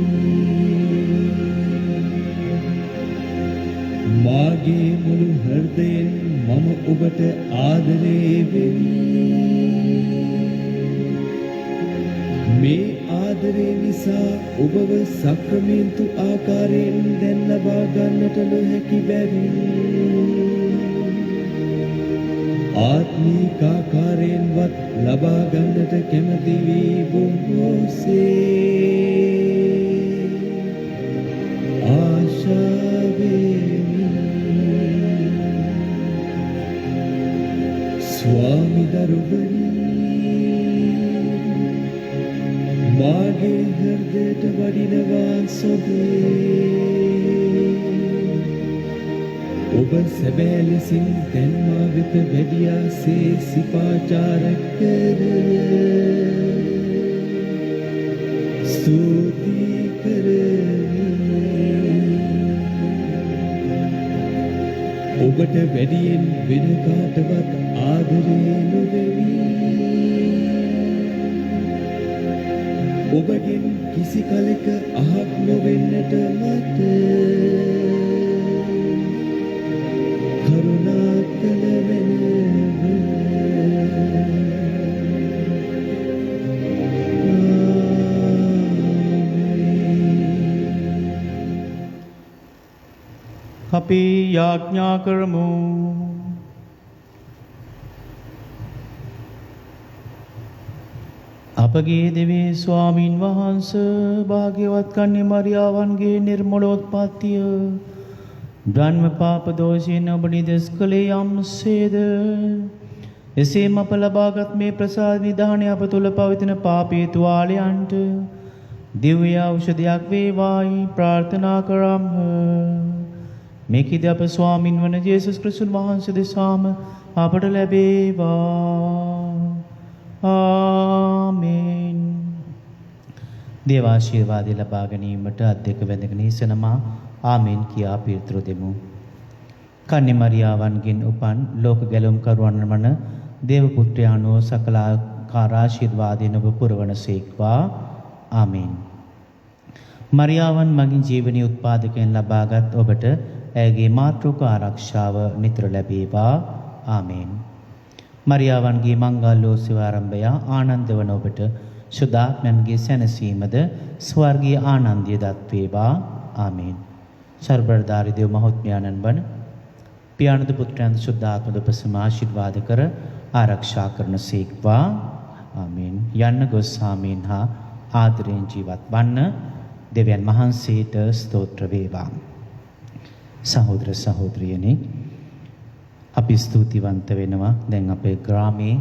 මාගේ මුළු හෘදයෙන් මම ඔබට ආදරේ වෙමි. මේ ආදරේ නිසා ඔබව සක්‍රමේන්තු ආකාරයෙන් දැන් ලබා ගන්නට නොහැකි බැවින් ආත්මික ආකාරයෙන්වත් ලබා ගන්නට කැමති වී බොහෝසේ ආශා වෙමි. ස්වාමි දරුවනි, මාගේ හෘදයට වඩිනවා සොබේ. ඔබ සැබෑ ලෙසින් දැන් මා වෙත වැඩියාසේ සිපාචාර කර ස්තුති කරමි. ඔබට වැඩියෙන් වෙන කාටවත් ආදරේ නොවෙමි. ඔබගෙන් කිසි කලෙක අහක් නොවෙන්නට මට කරුණා කළ මැනව. අපි යාඥා කරමු. අපගේ දෙවේ ස්වාමින් වහන්ස භාග්‍යවත් කන්‍ය මරියාවන්ගේ නිර්මලෝත්පත්තිය බ්‍රහ්ම පාප දෝෂයෙන් ඔබ නිදස් කළේ යම්සේද එසේම අප ලබාගත් මේ ප්‍රසාද නිධානය අප තුළ පවතින පාපේ තුවාලයන්ට දිව්‍ය ඖෂධයක් වේවායි ප්‍රාර්ථනා කරම්හ. මේකද අප ස්වාමින් වන ජේසුස් ක්‍රිස්තුස් වහන්සේ දෙසාම අපට ලැබේවා. ආමේන්. දේවාශිර්වාදය ලබා ගැනීමට අත් දෙක වැඳගෙන ඉසනමා ආමේන් කියා පිළිතුරු දෙමු. කන්‍ය මරියාවන්ගෙන් උපන් ලෝක ගැලුම් කරුවන් වන දේව පුත්‍රයාණෝ සකලාකාර ආශිර්වාදයෙන් ඔබ පුරවනසේක්වා. ආමේන්. මරියාවන් මගින් ජීවනීය උත්පාදකයන් ලබාගත් ඔබට ඇයගේ මාතෘක ආරක්ෂාව නිතර ලැබේවා. ආමේන්. මරියාවන්ගේ මංගල්‍යෝත්සව ආරම්භය ආනන්ද වන ඔබට සුදාත්මයන්ගේ සැනසීමද ස්වර්ගීය ආනන්දය දත්වේවා. ආමේන්. සර්වබලධාරී දේව මහත්මයාණන් වන පියාණන් පුත්‍රයන් සුද්ධාත්ම දපසම ආශිර්වාද කර ආරක්ෂා කරන සීක්වා. ආමේන්. යන්න ගොස් ආමේන් හා ආදරයෙන් ජීවත් වන්න දෙවියන් වහන්සේට ස්තෝත්‍ර වේවා. සහෝදර සහෝදරියනි, අපි ස්තුතිවන්ත වෙනවා දැන් අපේ ග්‍රාමයේ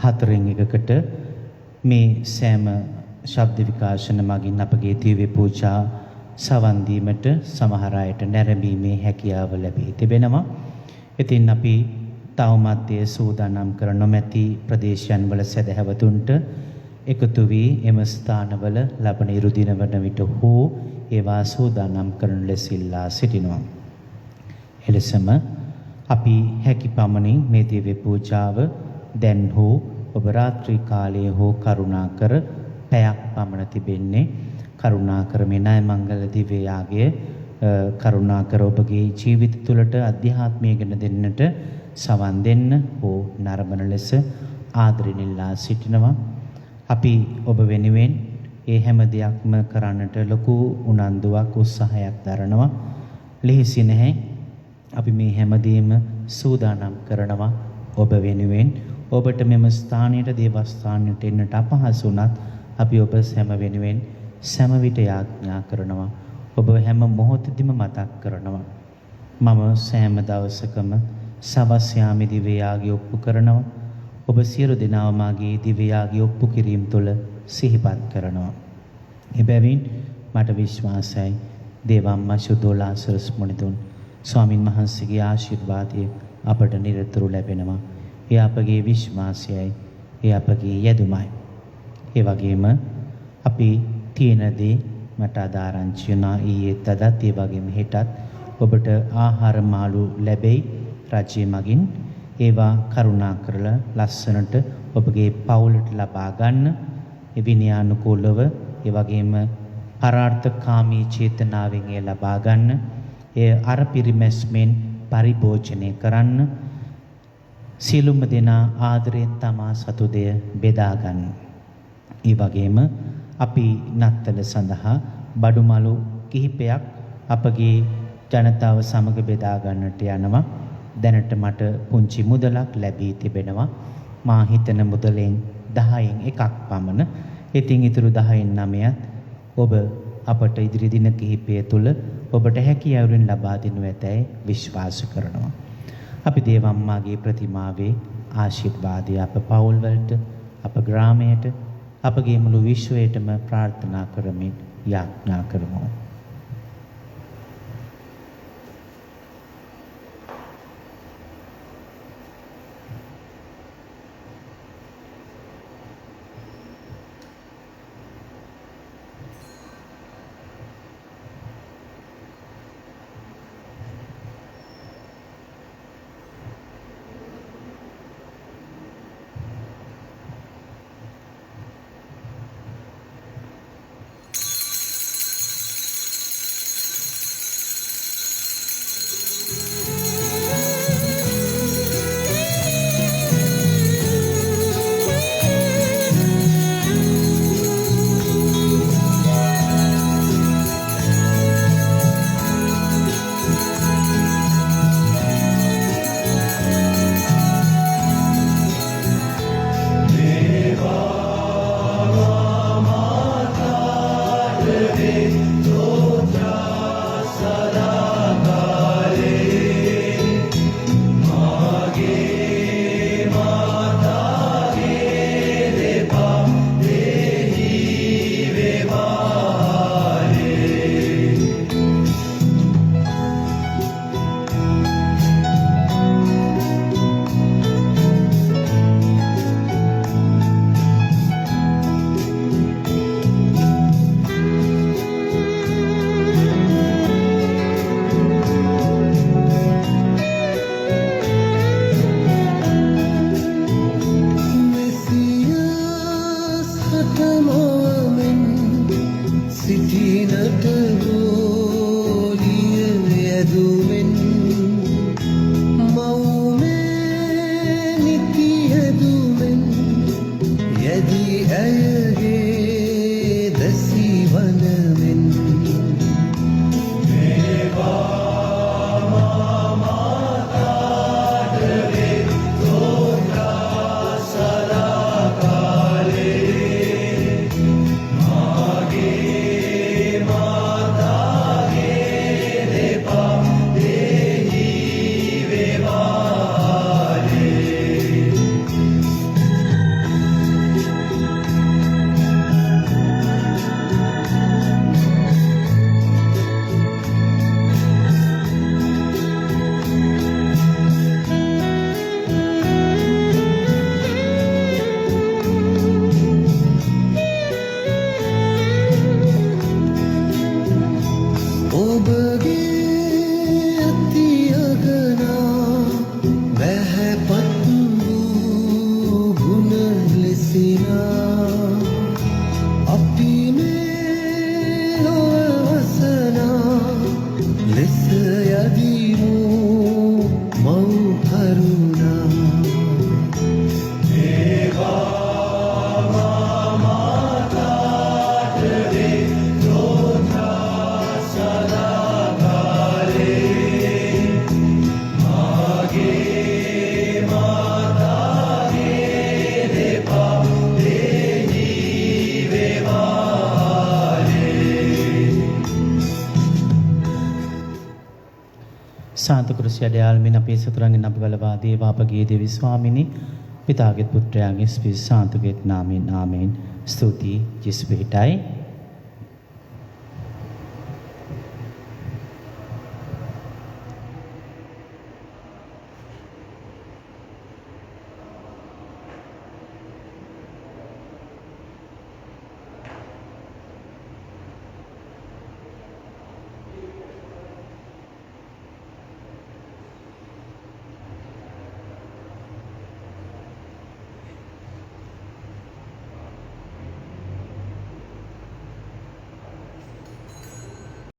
4-1කට මේ සෑම ශබ්ද විකාශන මගින් අපගේ දිව්‍ය පූජා සවන් දීමට සමහර අයට නැරඹීමේ හැකියාව ලැබී තිබෙනවා. ඉතින් අපි තවමත් ඒ සූදානම් කර නොමැති ප්‍රදේශයන් වල සදහැවතුන්ට එකතු වී එම ස්ථානවල ලබන ඉරු දින වන විට හෝ ඒවා සූදානම් කරන ලෙස ඉල්ලා සිටිනවා. එලෙසම අපි හැකි පමණින් මේ දිව්‍ය පූජාව දැන් හෝ ඔබ රාත්‍රී කාලයේ හෝ කරුණාකර පැයක් පමණ තිබෙන්නේ කරුණාකර මේ ණය මංගල දිව්‍ය යාගය කරුණාකර ඔබගේ ජීවිත තුළට අධ්‍යාත්මය ගෙන දෙන්නට සවන් දෙන්න හෝ නරඹන ලෙස ආදරෙන් ඉල්ලා සිටිනවා. අපි ඔබ වෙනුවෙන් ඒ හැම දෙයක්ම කරන්නට ලොකු උනන්දුවක් උත්සාහයක් දරනවා. ලෙහෙසි නැහැ. අපි මේ හැමදේම සූදානම් කරනවා ඔබ වෙනුවෙන්. ඔබට මෙම ස්ථානයට දේවස්ථානයට එන්නට අපහසු වුණත් අපි ඔබ හැම වෙනුවෙන් සෑම විට යාඥා කරනවා. ඔබ හැම මොහොතෙදිම මතක් කරනවා. මම සෑම දවසකම සවස් යාමේ දිව්‍ය යාගය ඔප්පු කරනවා. ඔබ සියලු දෙනාම මාගේ දිව්‍ය යාගය ඔප්පු කිරීම තුළ සිහිපත් කරනවා. එබැවින් මට විශ්වාසයි දේවම්මා සුදෝලාසරස් මුනිතුන් ස්වාමින් වහන්සේගේ ආශිර්වාදය අපට නිරතුරු ලැබෙනවා. ඒ අපගේ විශ්වාසයයි, ඒ අපගේ යදුමයි. ඒ වගේම අපි තියෙන දේ මට ආරංචි වුණා ඊයේත් අදත් ඒ වගේම හෙටත් ඔබට ආහාර මාළු ලැබෙයි රජය මගින්. ඒවා කරුණා කරලා ලස්සනට ඔබගේ පවුලට ලබා ගන්න. ඒ විනයානුකූලව ඒ වගේම පරාර්ථකාමී චේතනාවෙන් ඒ ලබා ගන්න. ඒ අර පිරිමැස්මෙන් පරිභෝජනය කරන්න. සියලුම දෙනා ආදරයෙන් තමා සතු දෙය බෙදා ගන්න. ඒ වගේම අපි නත්තල සඳහා බඩුමලු කිහිපයක් අපගේ ජනතාව සමග බෙදා ගන්නට යනවා. දැනට මට පුංචි මුදලක් ලැබී තිබෙනවා. මා හිතන මුදලෙන් 10න් එකක් පමණ. ඉතින් ඊටු 10න් 9ත් ඔබ අපට ඉදිරි දින කිහිපය තුළ ඔබට හැකියාවෙන් ලබා දෙනු ඇතැයි විශ්වාස කරනවා. අපි දේවම්මාගේ ප්‍රතිමාවේ ආශිර්වාදය අප පවුල් වලට, අප ග්‍රාමයට, අපගේ මුළු විශ්වයටම ප්‍රාර්ථනා කරමින් යාඥා කරමු. සාන්ත කුරුසිය අඩයාල්මින් අපේ සතුරන්ගෙන් අපි බලවා දේවා අපගේ දෙවි ස්වාමිනි පිතාගේ පුත්‍රයාගේ ස්පී සාන්තුගේ නාමයෙන් ආමේන්. ස්තුති ජෙසුස් පිටයි